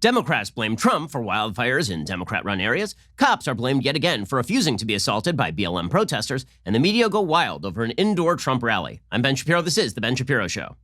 Democrats blame Trump for wildfires in Democrat-run areas. Cops are blamed yet again for refusing to be assaulted by BLM protesters. And the media go wild over an indoor Trump rally. I'm Ben Shapiro. This is The Ben Shapiro Show.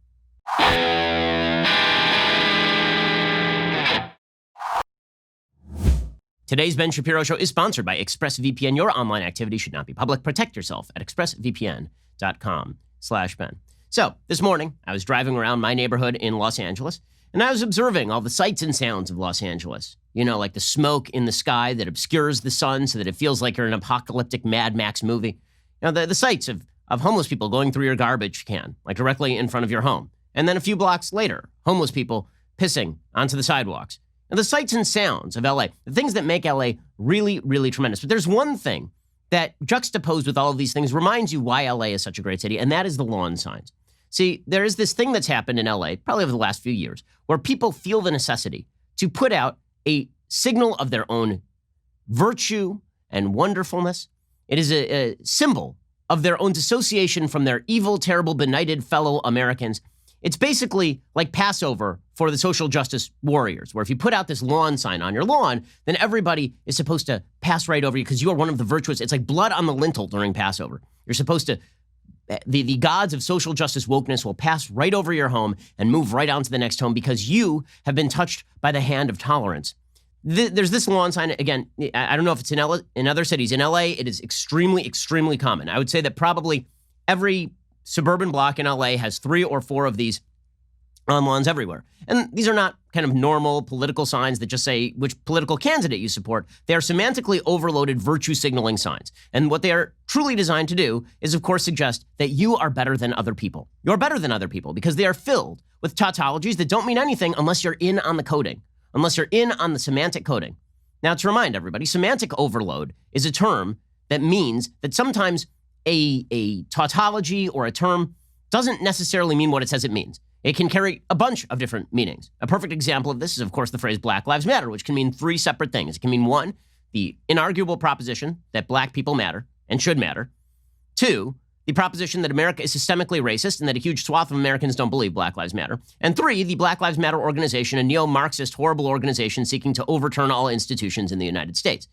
Today's Ben Shapiro Show is sponsored by ExpressVPN. Your online activity should not be public. Protect yourself at expressvpn.com/Ben. So this morning, I was driving around my neighborhood in Los Angeles, and I was observing all the sights and sounds of Los Angeles. You know, like the smoke in the sky that obscures the sun so that it feels like you're in an apocalyptic Mad Max movie. You know, the sights of homeless people going through your garbage can, like directly in front of your home. And then a few blocks later, homeless people pissing onto the sidewalks. And the sights and sounds of LA, the things that make LA really, really tremendous. But there's one thing that juxtaposed with all of these things reminds you why LA is such a great city, and that is the lawn signs. See, there is this thing that's happened in LA, probably over the last few years, where people feel the necessity to put out a signal of their own virtue and wonderfulness. It is a symbol of their own dissociation from their evil, terrible, benighted fellow Americans. It's basically like Passover for the social justice warriors, where if you put out this lawn sign on your lawn, then everybody is supposed to pass right over you because you are one of the virtuous. It's like blood on the lintel during Passover. You're supposed to, the gods of social justice wokeness will pass right over your home and move right on to the next home because you have been touched by the hand of tolerance. There's this lawn sign, again, I don't know if it's in other cities. In LA, it is extremely, extremely common. I would say that probably every suburban block in LA has 3 or 4 of these on lawns everywhere. And these are not kind of normal political signs that just say which political candidate you support. They are semantically overloaded virtue signaling signs. And what they are truly designed to do is, of course, suggest that you are better than other people. You're better than other people because they are filled with tautologies that don't mean anything unless you're in on the coding, unless you're in on the semantic coding. Now, to remind everybody, semantic overload is a term that means that sometimes a tautology or a term doesn't necessarily mean what it says it means. It can carry a bunch of different meanings. A perfect example of this is, of course, the phrase Black Lives Matter, which can mean 3 separate things. It can mean 1, the inarguable proposition that black people matter and should matter. 2, the proposition that America is systemically racist and that a huge swath of Americans don't believe Black Lives Matter. And 3, the Black Lives Matter organization, a neo-Marxist, horrible organization seeking to overturn all institutions in the United States.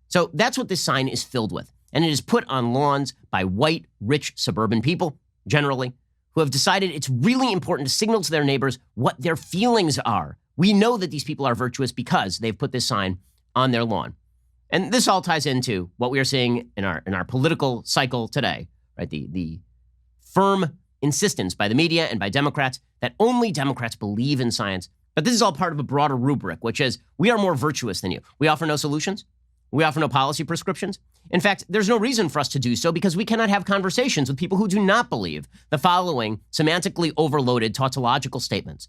So that's what this sign is filled with. And it is put on lawns by white, rich, suburban people, generally, who have decided it's really important to signal to their neighbors what their feelings are. We know that these people are virtuous because they've put this sign on their lawn. And this all ties into what we are seeing in our political cycle today, right? The firm insistence by the media and by Democrats that only Democrats believe in science. But this is all part of a broader rubric, which is we are more virtuous than you. We offer no solutions. We offer no policy prescriptions. In fact, there's no reason for us to do so because we cannot have conversations with people who do not believe the following semantically overloaded tautological statements.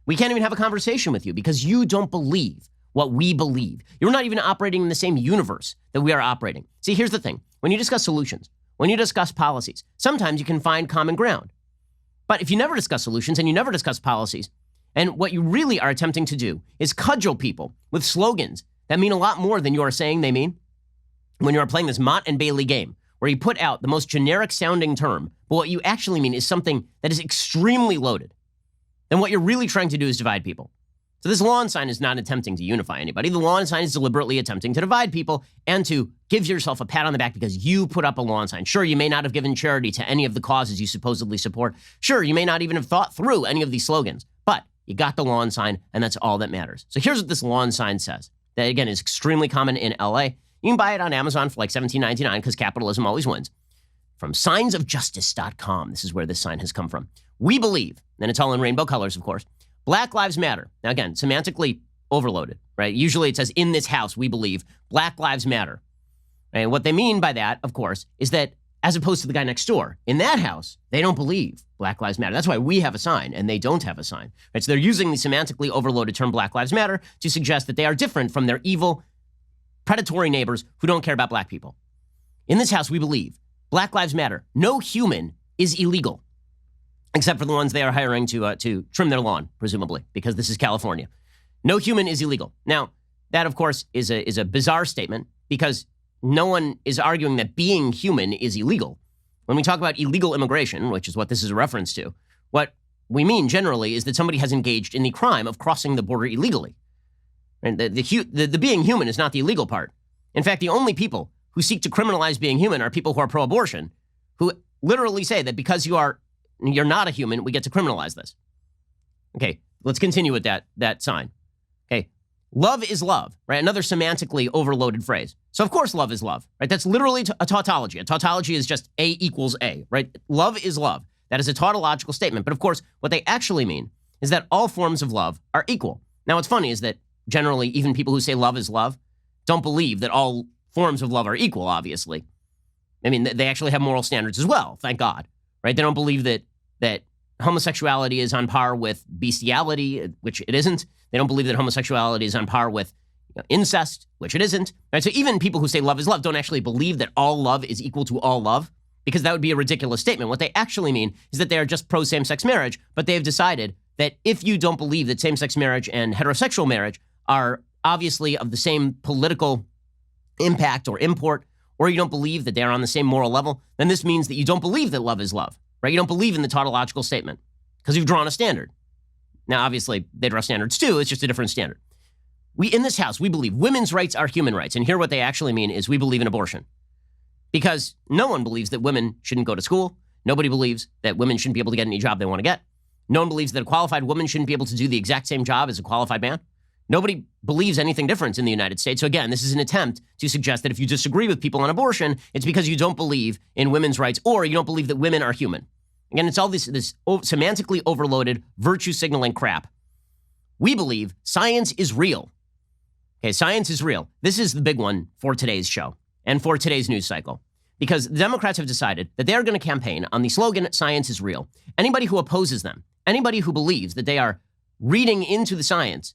We can't even have a conversation with you because you don't believe what we believe. You're not even operating in the same universe that we are operating. See, here's the thing. When you discuss solutions, when you discuss policies, sometimes you can find common ground. But if you never discuss solutions and you never discuss policies, and what you really are attempting to do is cudgel people with slogans that mean a lot more than you are saying they mean, when you are playing this Mott and Bailey game, where you put out the most generic sounding term, but what you actually mean is something that is extremely loaded, then what you're really trying to do is divide people. So this lawn sign is not attempting to unify anybody. The lawn sign is deliberately attempting to divide people and to give yourself a pat on the back because you put up a lawn sign. Sure, you may not have given charity to any of the causes you supposedly support. Sure, you may not even have thought through any of these slogans, but you got the lawn sign and that's all that matters. So here's what this lawn sign says. That, again, is extremely common in LA. You can buy it on Amazon for like $17.99 because capitalism always wins. From signsofjustice.com, this is where this sign has come from. We believe, and it's all in rainbow colors, of course, Black Lives Matter. Now, again, semantically overloaded, right? Usually it says, in this house, we believe Black Lives Matter. And what they mean by that, of course, is that as opposed to the guy next door, in that house, they don't believe Black Lives Matter. That's why we have a sign and they don't have a sign. Right? So they're using the semantically overloaded term Black Lives Matter to suggest that they are different from their evil, predatory neighbors who don't care about black people. In this house, we believe Black Lives Matter. No human is illegal, except for the ones they are hiring to trim their lawn, presumably, because this is California. No human is illegal. Now, that, of course, is a bizarre statement because no one is arguing that being human is illegal. When we talk about illegal immigration, which is what this is a reference to, what we mean generally is that somebody has engaged in the crime of crossing the border illegally. And the being human is not the illegal part. In fact, the only people who seek to criminalize being human are people who are pro-abortion, who literally say that because you're not a human, we get to criminalize this. Okay, let's continue with that sign. Okay, love is love, right? Another semantically overloaded phrase. So of course love is love, right? That's literally a tautology. A tautology is just A equals A, right? Love is love. That is a tautological statement. But of course, what they actually mean is that all forms of love are equal. Now, what's funny is that generally, even people who say love is love don't believe that all forms of love are equal, obviously. I mean, they actually have moral standards as well, thank God, right? They don't believe that homosexuality is on par with bestiality, which it isn't. They don't believe that homosexuality is on par with incest, which it isn't. Right? So even people who say love is love don't actually believe that all love is equal to all love, because that would be a ridiculous statement. What they actually mean is that they are just pro same-sex marriage, but they have decided that if you don't believe that same-sex marriage and heterosexual marriage are obviously of the same political impact or import, or you don't believe that they're on the same moral level, then this means that you don't believe that love is love, right? You don't believe in the tautological statement because you've drawn a standard. Now, obviously, they draw standards too. It's just a different standard. In this house, we believe women's rights are human rights. And here what they actually mean is we believe in abortion. Because no one believes that women shouldn't go to school. Nobody believes that women shouldn't be able to get any job they want to get. No one believes that a qualified woman shouldn't be able to do the exact same job as a qualified man. Nobody believes anything different in the United States. So again, this is an attempt to suggest that if you disagree with people on abortion, it's because you don't believe in women's rights or you don't believe that women are human. Again, it's all this semantically overloaded virtue signaling crap. We believe science is real. Okay, science is real. This is the big one for today's show and for today's news cycle, because the Democrats have decided that they are going to campaign on the slogan, science is real. Anybody who opposes them, anybody who believes that they are reading into the science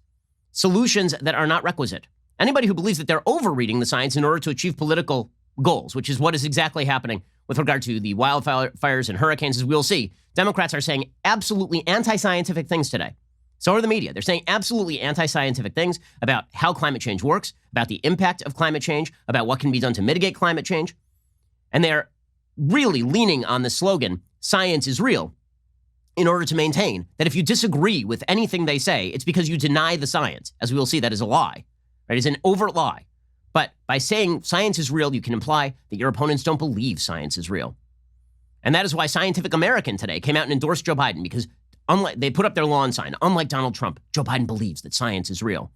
solutions that are not requisite, anybody who believes that they're overreading the science in order to achieve political goals, which is what is exactly happening with regard to the wildfires and hurricanes, as we'll see, Democrats are saying absolutely anti-scientific things today. So are the media. They're saying absolutely anti-scientific things about how climate change works, about the impact of climate change, about what can be done to mitigate climate change. And they're really leaning on the slogan, science is real, in order to maintain that if you disagree with anything they say, it's because you deny the science. As we will see, that is a lie. Right? It's an overt lie. But by saying science is real, you can imply that your opponents don't believe science is real. And that is why Scientific American today came out and endorsed Joe Biden, because they put up their lawn sign. Unlike Donald Trump, Joe Biden believes that science is real.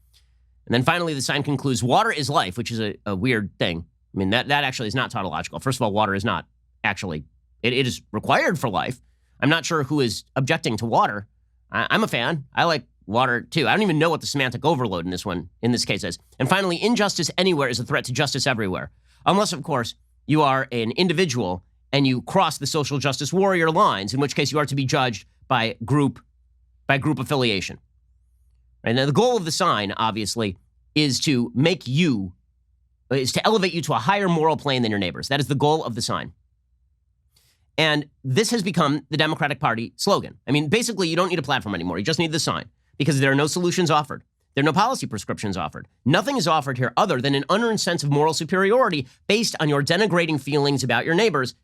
And then finally, the sign concludes, water is life, which is a weird thing. I mean, that actually is not tautological. First of all, water is not actually, it is required for life. I'm not sure who is objecting to water. I'm a fan. I like water too. I don't even know what the semantic overload in this case is. And finally, injustice anywhere is a threat to justice everywhere. Unless, of course, you are an individual and you cross the social justice warrior lines, in which case you are to be judged by group affiliation. And now the goal of the sign, obviously, is to elevate you to a higher moral plane than your neighbors. That is the goal of the sign. And this has become the Democratic Party slogan. I mean, basically, you don't need a platform anymore. You just need the sign, because there are no solutions offered. There are no policy prescriptions offered. Nothing is offered here other than an unearned sense of moral superiority based on your denigrating feelings about your neighbors,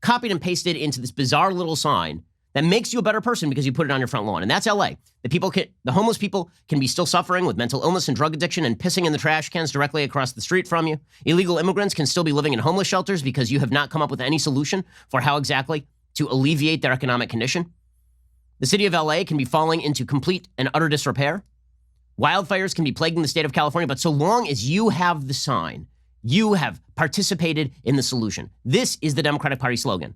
copied and pasted into this bizarre little sign that makes you a better person because you put it on your front lawn. And that's LA. The homeless people can be still suffering with mental illness and drug addiction and pissing in the trash cans directly across the street from you. Illegal immigrants can still be living in homeless shelters because you have not come up with any solution for how exactly to alleviate their economic condition. The city of LA can be falling into complete and utter disrepair. Wildfires can be plaguing the state of California, but so long as you have the sign, you have participated in the solution. This is the Democratic Party slogan.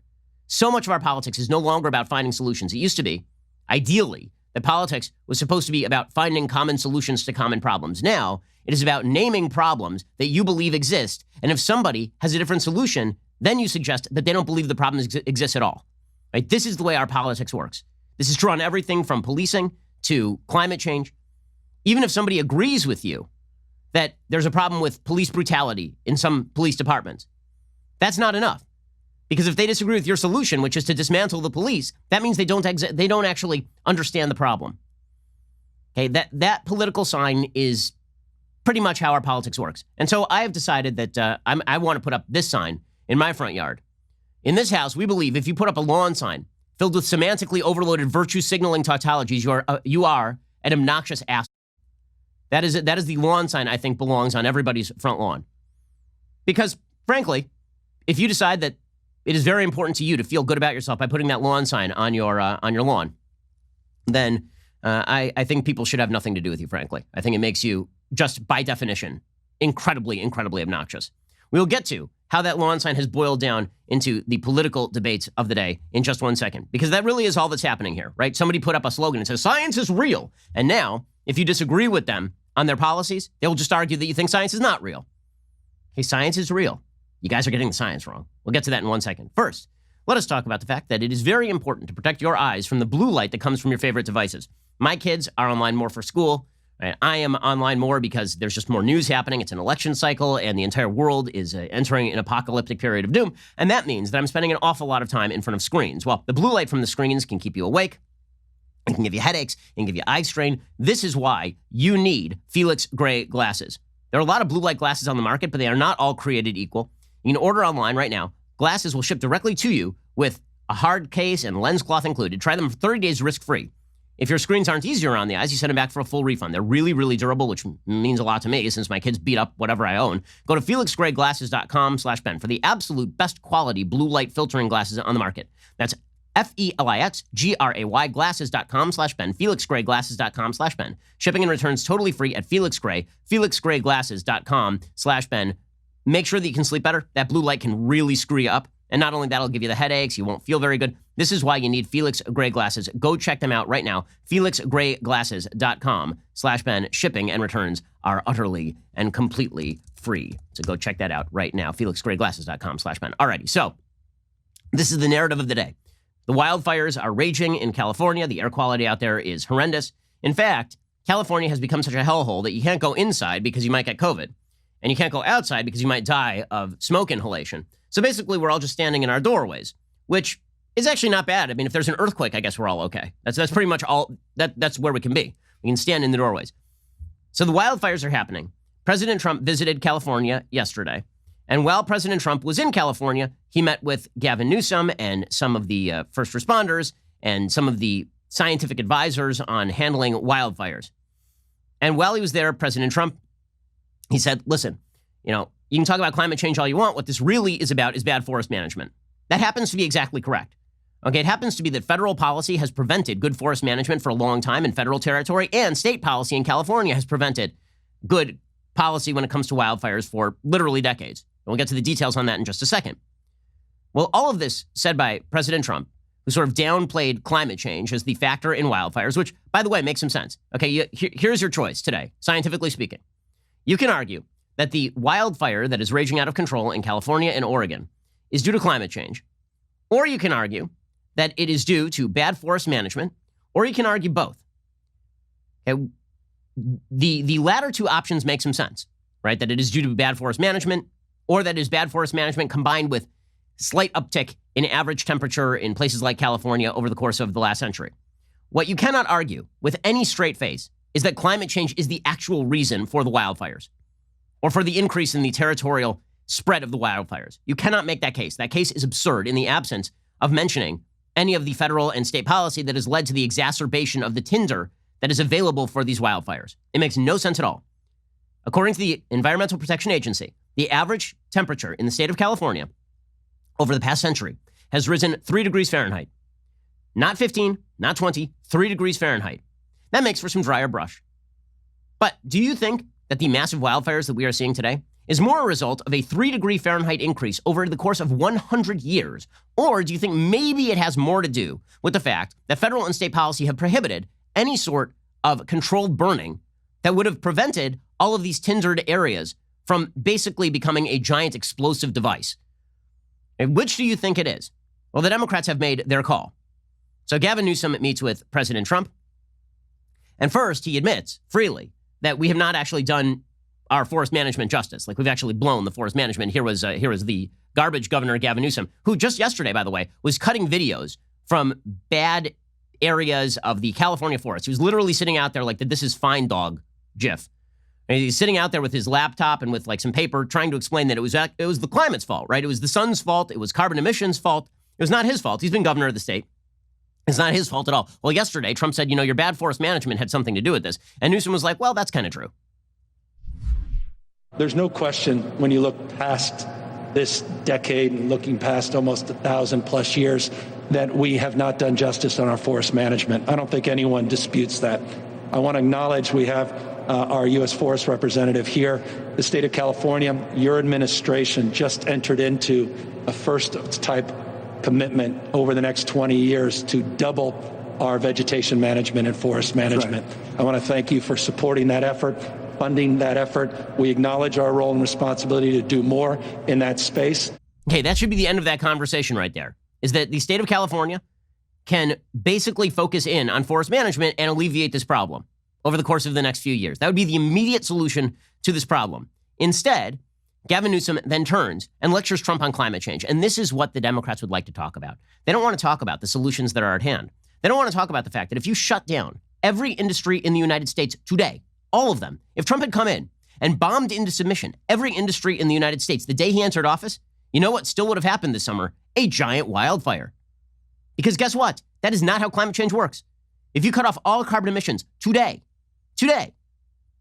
So much of our politics is no longer about finding solutions. It used to be, ideally, that politics was supposed to be about finding common solutions to common problems. Now, it is about naming problems that you believe exist, and if somebody has a different solution, then you suggest that they don't believe the problem exists at all. Right? This is the way our politics works. This is true on everything from policing to climate change. Even if somebody agrees with you that there's a problem with police brutality in some police departments, that's not enough. Because if they disagree with your solution, which is to dismantle the police, that means they don't actually understand the problem. Okay, that political sign is pretty much how our politics works. And so I have decided that I want to put up this sign in my front yard. In this house, we believe if you put up a lawn sign filled with semantically overloaded virtue signaling tautologies, you are an obnoxious ass. That is the lawn sign I think belongs on everybody's front lawn. Because, frankly, if you decide that it is very important to you to feel good about yourself by putting that lawn sign on your lawn, then I think people should have nothing to do with you, frankly. I think it makes you, just by definition, incredibly, incredibly obnoxious. We'll get to how that lawn sign has boiled down into the political debates of the day in just 1 second, because that really is all that's happening here, right? Somebody put up a slogan that says, science is real. And now, if you disagree with them on their policies, they'll just argue that you think science is not real. Okay, science is real. You guys are getting the science wrong. We'll get to that in 1 second. First, let us talk about the fact that it is very important to protect your eyes from the blue light that comes from your favorite devices. My kids are online more for school. I am online more because there's just more news happening. It's an election cycle, and the entire world is entering an apocalyptic period of doom. And that means that I'm spending an awful lot of time in front of screens. Well, the blue light from the screens can keep you awake. It can give you headaches. It can give you eye strain. This is why you need Felix Gray glasses. There are a lot of blue light glasses on the market, but they are not all created equal. You can order online right now. Glasses will ship directly to you with a hard case and lens cloth included. Try them for 30 days risk-free. If your screens aren't easier on the eyes, you send them back for a full refund. They're really, really durable, which means a lot to me since my kids beat up whatever I own. Go to felixgrayglasses.com/Ben for the absolute best quality blue light filtering glasses on the market. That's FELIXGRAY glasses.com/Ben, felixgrayglasses.com/Ben. Shipping and returns totally free at felixgrayglasses.com/Ben. Make sure that you can sleep better. That blue light can really screw you up. And not only that, it'll give you the headaches. You won't feel very good. This is why you need Felix Gray glasses. Go check them out right now. felixgrayglasses.com/Ben. Shipping and returns are utterly and completely free. So go check that out right now. felixgrayglasses.com/Ben. Alrighty, so this is the narrative of the day. The wildfires are raging in California. The air quality out there is horrendous. In fact, California has become such a hellhole that you can't go inside because you might get COVID. And you can't go outside because you might die of smoke inhalation. So basically, we're all just standing in our doorways, which is actually not bad. I mean, if there's an earthquake, I guess we're all okay. That's pretty much all, that's where we can be. We can stand in the doorways. So the wildfires are happening. President Trump visited California yesterday. And while President Trump was in California, he met with Gavin Newsom and some of the first responders and some of the scientific advisors on handling wildfires. And while he was there, President Trump, he said, listen, you can talk about climate change all you want. What this really is about is bad forest management. That happens to be exactly correct. Okay, it happens to be that federal policy has prevented good forest management for a long time in federal territory, and state policy in California has prevented good policy when it comes to wildfires for literally decades. And we'll get to the details on that in just a second. Well, all of this said by President Trump, who sort of downplayed climate change as the factor in wildfires, which, by the way, makes some sense. Okay, here's your choice today, scientifically speaking. You can argue that the wildfire that is raging out of control in California and Oregon is due to climate change. Or you can argue that it is due to bad forest management, or you can argue both. Okay? The latter two options make some sense, right? That it is due to bad forest management, or that it is bad forest management combined with slight uptick in average temperature in places like California over the course of the last century. What you cannot argue with any straight face is that climate change is the actual reason for the wildfires, or for the increase in the territorial spread of the wildfires. You cannot make that case. That case is absurd in the absence of mentioning any of the federal and state policy that has led to the exacerbation of the tinder that is available for these wildfires. It makes no sense at all. According to the Environmental Protection Agency, the average temperature in the state of California over the past century has risen 3 degrees Fahrenheit. Not 15, not 20, 3 degrees Fahrenheit. That makes for some drier brush. But do you think that the massive wildfires that we are seeing today is more a result of a 3-degree Fahrenheit increase over the course of 100 years? Or do you think maybe it has more to do with the fact that federal and state policy have prohibited any sort of controlled burning that would have prevented all of these tindered areas from basically becoming a giant explosive device? And which do you think it is? Well, the Democrats have made their call. So Gavin Newsom meets with President Trump. And first, he admits freely that we have not actually done our forest management justice. Like, we've actually blown the forest management. Here was the garbage governor, Gavin Newsom, who just yesterday, by the way, was cutting videos from bad areas of the California forest. He was literally sitting out there like the "this is fine dog" gif. And he's sitting out there with his laptop and with like some paper trying to explain that it was the climate's fault, right? It was the sun's fault. It was carbon emissions' fault. It was not his fault. He's been governor of the state. It's not his fault at all. Well, yesterday, Trump said, your bad forest management had something to do with this. And Newsom was like, well, that's kind of true. There's no question when you look past this decade and looking past almost 1,000+ years that we have not done justice on our forest management. I don't think anyone disputes that. I want to acknowledge we have our U.S. Forest Representative here. The state of California, your administration just entered into a first-of-its-type commitment over the next 20 years to double our vegetation management and forest management. Right. I want to thank you for supporting that effort, funding that effort. We acknowledge our role and responsibility to do more in that space. Okay, that should be the end of that conversation right there, is that the state of California can basically focus in on forest management and alleviate this problem over the course of the next few years. That would be the immediate solution to this problem. Instead, Gavin Newsom then turns and lectures Trump on climate change. And this is what the Democrats would like to talk about. They don't want to talk about the solutions that are at hand. They don't want to talk about the fact that if you shut down every industry in the United States today, all of them, if Trump had come in and bombed into submission every industry in the United States the day he entered office, you know what still would have happened this summer? A giant wildfire. Because guess what? That is not how climate change works. If you cut off all carbon emissions today,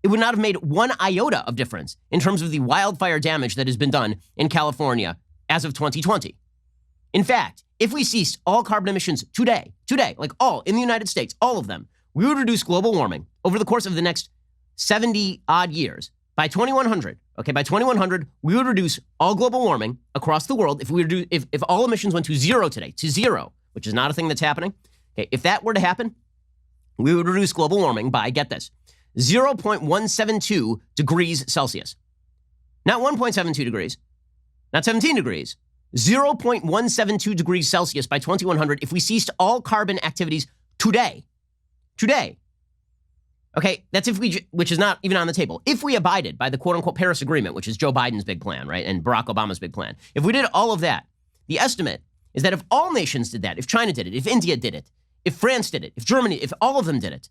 it would not have made one iota of difference in terms of the wildfire damage that has been done in California as of 2020. In fact, if we ceased all carbon emissions today, like all in the United States, all of them, we would reduce global warming over the course of the next 70 odd years. By 2100, by 2100, we would reduce all global warming across the world if all emissions went to zero today, which is not a thing that's happening. Okay, if that were to happen, we would reduce global warming by, get this, 0.172 degrees Celsius. Not 1.72 degrees, not 17 degrees, 0.172 degrees Celsius by 2100 if we ceased all carbon activities today. Okay, that's which is not even on the table. If we abided by the quote-unquote Paris Agreement, which is Joe Biden's big plan, right, and Barack Obama's big plan, if we did all of that, the estimate is that if all nations did that, if China did it, if India did it, if France did it, if Germany, if all of them did it,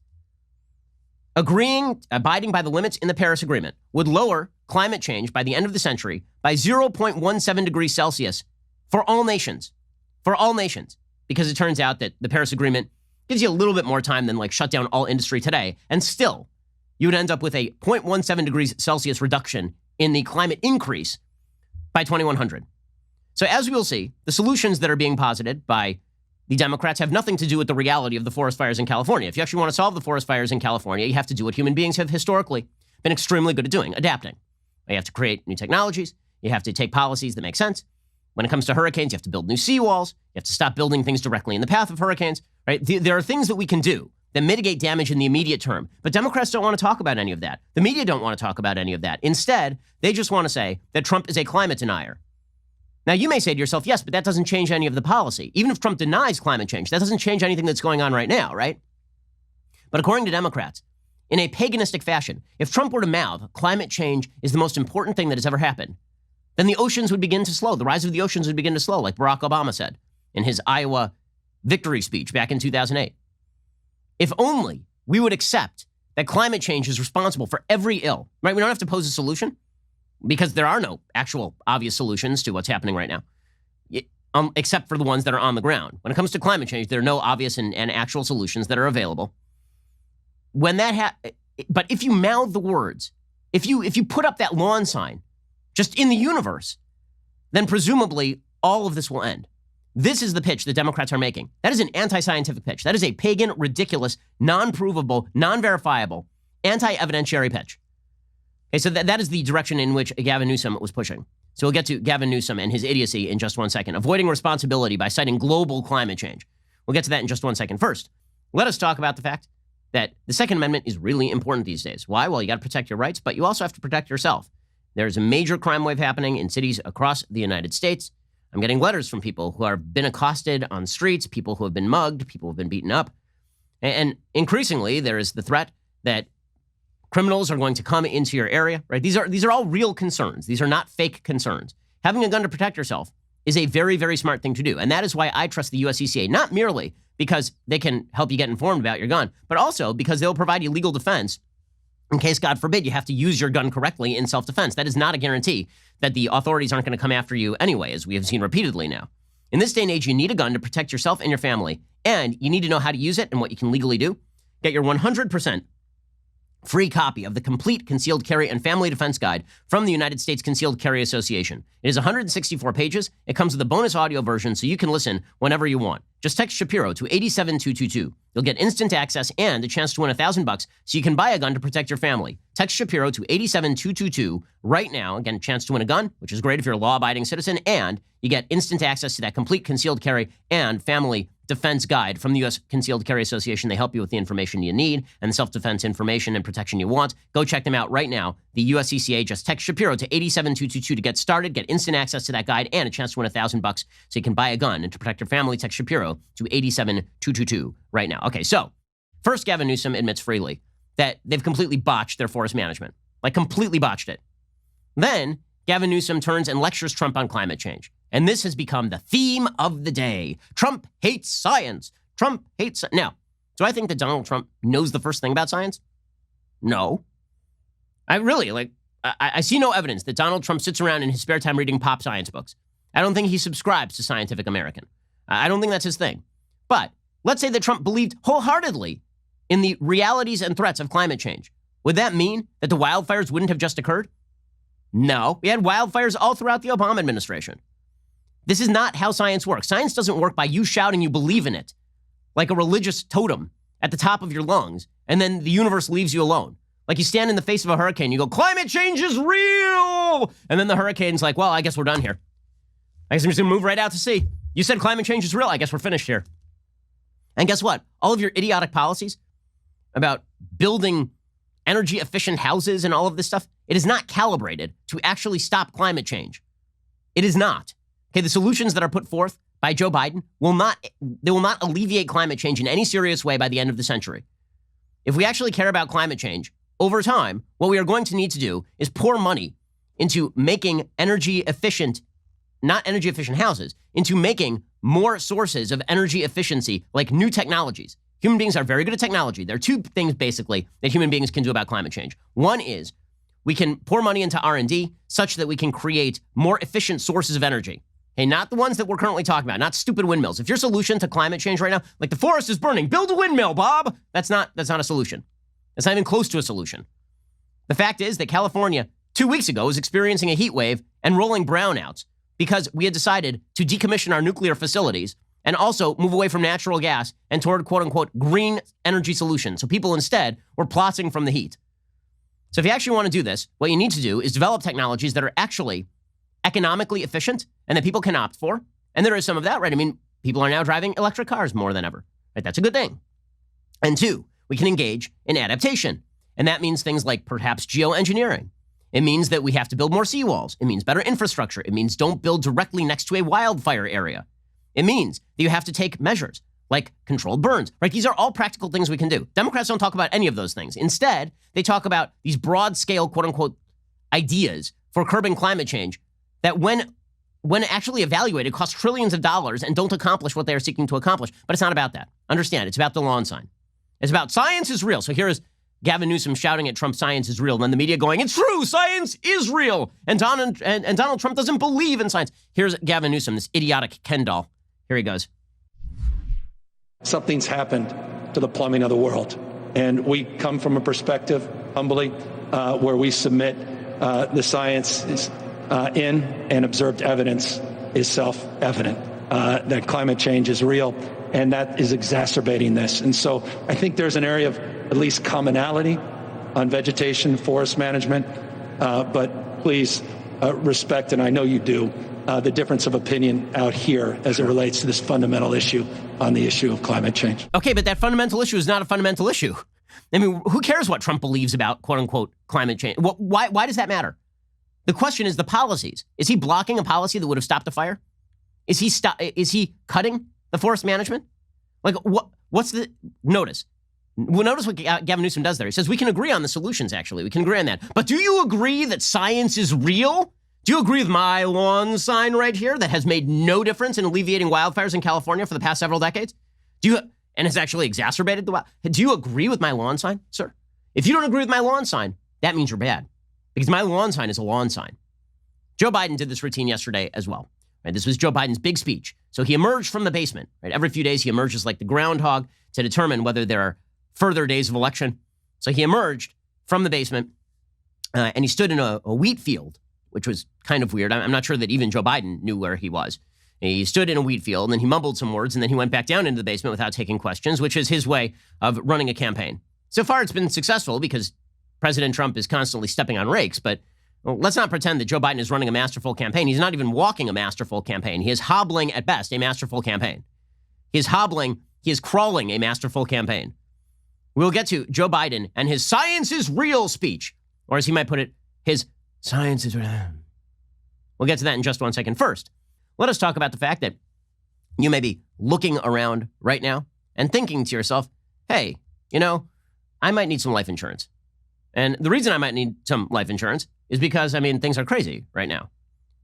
abiding by the limits in the Paris Agreement would lower climate change by the end of the century by 0.17 degrees Celsius for all nations, because it turns out that the Paris Agreement gives you a little bit more time than shut down all industry today, and still you would end up with a 0.17 degrees Celsius reduction in the climate increase by 2100. So as we will see, the solutions that are being posited by the Democrats have nothing to do with the reality of the forest fires in California. If you actually want to solve the forest fires in California, you have to do what human beings have historically been extremely good at doing, adapting. You have to create new technologies. You have to take policies that make sense. When it comes to hurricanes, you have to build new seawalls. You have to stop building things directly in the path of hurricanes, right? There are things that we can do that mitigate damage in the immediate term. But Democrats don't want to talk about any of that. The media don't want to talk about any of that. Instead, they just want to say that Trump is a climate denier. Now, you may say to yourself, yes, but that doesn't change any of the policy. Even if Trump denies climate change, that doesn't change anything that's going on right now, right? But according to Democrats, in a paganistic fashion, if Trump were to mouth climate change is the most important thing that has ever happened, then the oceans would begin to slow. The rise of the oceans would begin to slow, like Barack Obama said in his Iowa victory speech back in 2008. If only we would accept that climate change is responsible for every ill, right? We don't have to pose a solution, because there are no actual obvious solutions to what's happening right now, except for the ones that are on the ground. When it comes to climate change, there are no obvious and actual solutions that are available. But if you mouth the words, if you put up that lawn sign just in the universe, then presumably all of this will end. This is the pitch the Democrats are making. That is an anti-scientific pitch. That is a pagan, ridiculous, non-provable, non-verifiable, anti-evidentiary pitch. Okay, so that is the direction in which Gavin Newsom was pushing. So we'll get to Gavin Newsom and his idiocy in just one second. Avoiding responsibility by citing global climate change. We'll get to that in just one second. First, let us talk about the fact that the Second Amendment is really important these days. Why? Well, you got to protect your rights, but you also have to protect yourself. There's a major crime wave happening in cities across the United States. I'm getting letters from people who have been accosted on streets, people who have been mugged, people who have been beaten up. And increasingly, there is the threat that criminals are going to come into your area, right? These are all real concerns. These are not fake concerns. Having a gun to protect yourself is a very, very smart thing to do. And that is why I trust the USCCA, not merely because they can help you get informed about your gun, but also because they'll provide you legal defense in case, God forbid, you have to use your gun correctly in self-defense. That is not a guarantee that the authorities aren't going to come after you anyway, as we have seen repeatedly now. In this day and age, you need a gun to protect yourself and your family and you need to know how to use it and what you can legally do. Get your 100% free copy of the complete Concealed Carry and Family Defense Guide from the United States Concealed Carry Association. It is 164 pages. It comes with a bonus audio version so you can listen whenever you want. Just text Shapiro to 87222. You'll get instant access and a chance to win $1,000 so you can buy a gun to protect your family. Text Shapiro to 87222 right now. Again, a chance to win a gun, which is great if you're a law-abiding citizen, and you get instant access to that complete Concealed Carry and Family Defense Guide from the U.S. Concealed Carry Association. They help you with the information you need and the self-defense information and protection you want. Go check them out right now. The USCCA. Just text Shapiro to 87222 to get started, get instant access to that guide, and a chance to win $1,000 so you can buy a gun and to protect your family. Text Shapiro to 87222 right now. Okay, so first, Gavin Newsom admits freely that they've completely botched their forest management, like completely botched it. Then Gavin Newsom turns and lectures Trump on climate change. And this has become the theme of the day. Trump hates science. Trump hates... Now, do I think that Donald Trump knows the first thing about science? No. I see no evidence that Donald Trump sits around in his spare time reading pop science books. I don't think he subscribes to Scientific American. I don't think that's his thing. But let's say that Trump believed wholeheartedly in the realities and threats of climate change. Would that mean that the wildfires wouldn't have just occurred? No. We had wildfires all throughout the Obama administration. This is not how science works. Science doesn't work by you shouting you believe in it like a religious totem at the top of your lungs, and then the universe leaves you alone. Like you stand in the face of a hurricane, you go, climate change is real! And then the hurricane's like, well, I guess we're done here. I guess I'm just gonna move right out to sea. You said climate change is real. I guess we're finished here. And guess what? All of your idiotic policies about building energy-efficient houses and all of this stuff, it is not calibrated to actually stop climate change. It is not. Okay, the solutions that are put forth by Joe Biden will not alleviate climate change in any serious way by the end of the century. If we actually care about climate change, over time, what we are going to need to do is pour money into making energy-efficient, not energy-efficient houses, into making more sources of energy efficiency, like new technologies. Human beings are very good at technology. There are two things, basically, that human beings can do about climate change. One is we can pour money into R&D such that we can create more efficient sources of energy. Hey, not the ones that we're currently talking about, not stupid windmills. If your solution to climate change right now, like the forest is burning, build a windmill, Bob. That's not a solution. That's not even close to a solution. The fact is that California 2 weeks ago was experiencing a heat wave and rolling brownouts because we had decided to decommission our nuclear facilities and also move away from natural gas and toward quote unquote green energy solutions. So people instead were plotting from the heat. So if you actually want to do this, what you need to do is develop technologies that are actually economically efficient and that people can opt for. And there is some of that, right? I mean, people are now driving electric cars more than ever, right? That's a good thing. And two, we can engage in adaptation. And that means things like perhaps geoengineering. It means that we have to build more seawalls. It means better infrastructure. It means don't build directly next to a wildfire area. It means that you have to take measures like controlled burns, right? These are all practical things we can do. Democrats don't talk about any of those things. Instead, they talk about these broad scale, quote unquote, ideas for curbing climate change that when actually evaluated cost trillions of dollars and don't accomplish what they are seeking to accomplish. But it's not about that. Understand, it's about the lawn sign. It's about science is real. So here is Gavin Newsom shouting at Trump, science is real. And then the media going, it's true, science is real. And Donald Trump doesn't believe in science. Here's Gavin Newsom, this idiotic Ken doll. Here he goes. Something's happened to the plumbing of the world. And we come from a perspective, humbly, where we submit the science is in and observed evidence is self-evident that climate change is real, and that is exacerbating this. And so I think there's an area of at least commonality on vegetation, forest management, but please respect, and I know you do, the difference of opinion out here as it relates to this fundamental issue on the issue of climate change. Okay, but that fundamental issue is not a fundamental issue. I mean, who cares what Trump believes about, quote unquote, climate change? Why does that matter? The question is the policies. Is he blocking a policy that would have stopped the fire? Is he cutting the forest management? Like, what's the... Notice what Gavin Newsom does there. He says, we can agree on the solutions, actually. We can agree on that. But do you agree that science is real? Do you agree with my lawn sign right here that has made no difference in alleviating wildfires in California for the past several decades? And has actually exacerbated the wild... Do you agree with my lawn sign, sir? If you don't agree with my lawn sign, that means you're bad. Because my lawn sign is a lawn sign. Joe Biden did this routine yesterday as well. Right? This was Joe Biden's big speech. So he emerged from the basement. Right? Every few days, he emerges like the groundhog to determine whether there are further days of election. So he emerged from the basement, and he stood in a wheat field, which was kind of weird. I'm not sure that even Joe Biden knew where he was. He stood in a wheat field, and then he mumbled some words, and then he went back down into the basement without taking questions, which is his way of running a campaign. So far, it's been successful because President Trump is constantly stepping on rakes, but let's not pretend that Joe Biden is running a masterful campaign. He's not even walking a masterful campaign. He is hobbling, at best, a masterful campaign. He is crawling a masterful campaign. We'll get to Joe Biden and his science is real speech, or as he might put it, his science is real. We'll get to that in just 1 second. First, let us talk about the fact that you may be looking around right now and thinking to yourself, hey, I might need some life insurance. And the reason I might need some life insurance is because, things are crazy right now.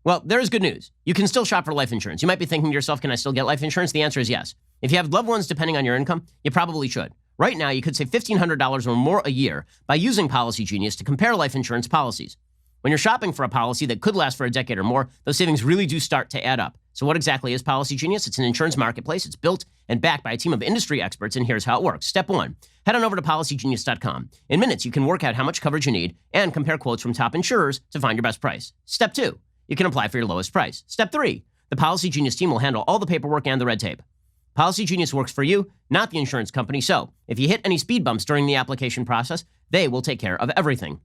Well, there is good news. You can still shop for life insurance. You might be thinking to yourself, can I still get life insurance? The answer is yes. If you have loved ones depending on your income, you probably should. Right now, you could save $1,500 or more a year by using Policy Genius to compare life insurance policies. When you're shopping for a policy that could last for a decade or more, those savings really do start to add up. So what exactly is Policy Genius? It's an insurance marketplace. It's built and backed by a team of industry experts, and here's how it works. Step 1, head on over to policygenius.com. In minutes, you can work out how much coverage you need and compare quotes from top insurers to find your best price. Step 2, you can apply for your lowest price. Step 3, the Policy Genius team will handle all the paperwork and the red tape. Policy Genius works for you, not the insurance company, so if you hit any speed bumps during the application process, they will take care of everything.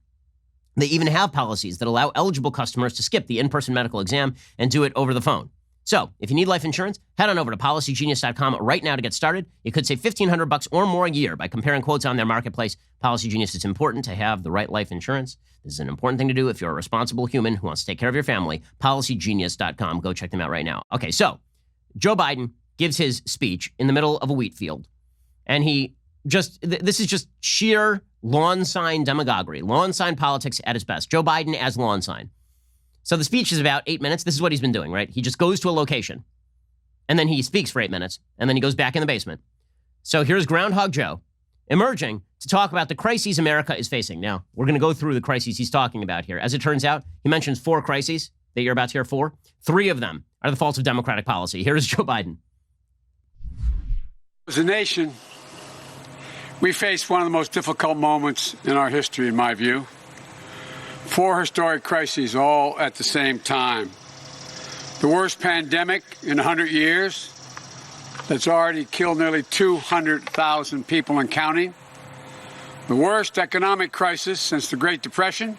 They even have policies that allow eligible customers to skip the in-person medical exam and do it over the phone. So, if you need life insurance, head on over to policygenius.com right now to get started. You could save $1,500 or more a year by comparing quotes on their marketplace. Policy Genius, it's important to have the right life insurance. This is an important thing to do if you're a responsible human who wants to take care of your family. Policygenius.com. Go check them out right now. Okay, so Joe Biden gives his speech in the middle of a wheat field. And this is just sheer lawn sign demagoguery, lawn sign politics at its best. Joe Biden as lawn sign. So the speech is about 8 minutes. This is what he's been doing, right? He just goes to a location, and then he speaks for 8 minutes, and then he goes back in the basement. So here's Groundhog Joe emerging to talk about the crises America is facing. Now, we're going to go through the crises he's talking about here. As it turns out, he mentions 4 crises that you're about to hear. 4. 3 of them are the fault of Democratic policy. Here is Joe Biden. As a nation, we face one of the most difficult moments in our history, in my view. 4 historic crises all at the same time. The worst pandemic in 100 years that's already killed nearly 200,000 people and counting. The worst economic crisis since the Great Depression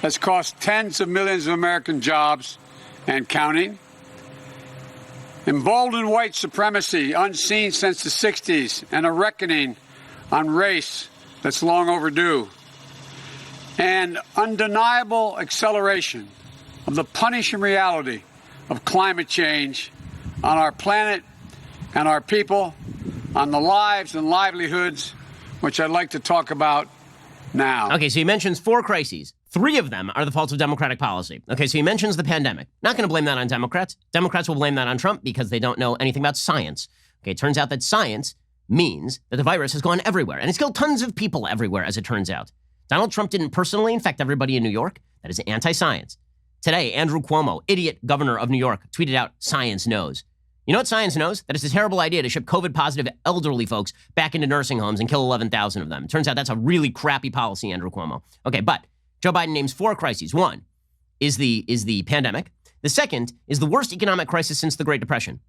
that's cost tens of millions of American jobs and counting. Emboldened white supremacy unseen since the 60s and a reckoning on race that's long overdue. And undeniable acceleration of the punishing reality of climate change on our planet and our people, on the lives and livelihoods, which I'd like to talk about now. Okay, so he mentions 4 crises. 3 of them are the fault of Democratic policy. Okay, so he mentions the pandemic. Not going to blame that on Democrats. Democrats will blame that on Trump because they don't know anything about science. Okay, it turns out that science means that the virus has gone everywhere, and it's killed tons of people everywhere, as it turns out. Donald Trump didn't personally infect everybody in New York. That is anti-science. Today, Andrew Cuomo, idiot governor of New York, tweeted out, "Science knows." You know what science knows? That it's a terrible idea to ship COVID-positive elderly folks back into nursing homes and kill 11,000 of them. It turns out that's a really crappy policy, Andrew Cuomo. Okay, but Joe Biden names 4 crises. 1 is the pandemic. The second is the worst economic crisis since the Great Depression.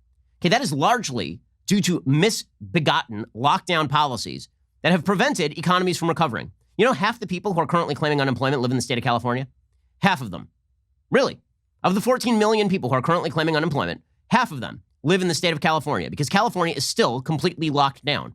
Okay, that is largely due to misbegotten lockdown policies that have prevented economies from recovering. You know, half the people who are currently claiming unemployment live in the state of California. Half of them. Really. Of the 14 million people who are currently claiming unemployment, half of them live in the state of California because California is still completely locked down.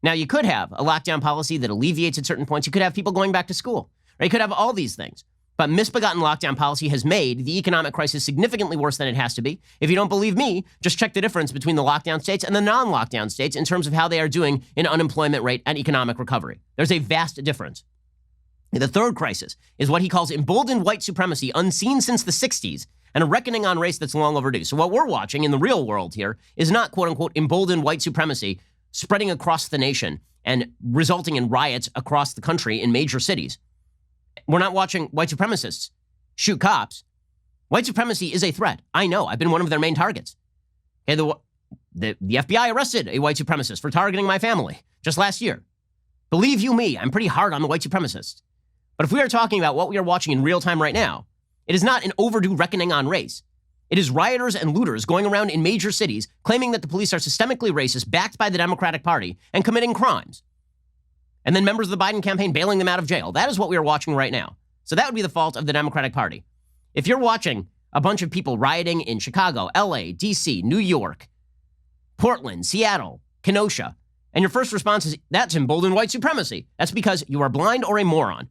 Now, you could have a lockdown policy that alleviates at certain points. You could have people going back to school. Right? You could have all these things. But misbegotten lockdown policy has made the economic crisis significantly worse than it has to be. If you don't believe me, just check the difference between the lockdown states and the non-lockdown states in terms of how they are doing in unemployment rate and economic recovery. There's a vast difference. The third crisis is what he calls emboldened white supremacy, unseen since the 60s, and a reckoning on race that's long overdue. So what we're watching in the real world here is not, quote unquote, emboldened white supremacy spreading across the nation and resulting in riots across the country in major cities. We're not watching white supremacists shoot cops. White supremacy is a threat. I know. I've been one of their main targets. Okay, the FBI arrested a white supremacist for targeting my family just last year. Believe you me, I'm pretty hard on the white supremacists. But if we are talking about what we are watching in real time right now, it is not an overdue reckoning on race. It is rioters and looters going around in major cities claiming that the police are systemically racist, backed by the Democratic Party, and committing crimes. And then members of the Biden campaign bailing them out of jail. That is what we are watching right now. So that would be the fault of the Democratic Party. If you're watching a bunch of people rioting in Chicago, LA, DC, New York, Portland, Seattle, Kenosha, and your first response is, that's emboldened white supremacy, that's because you are blind or a moron.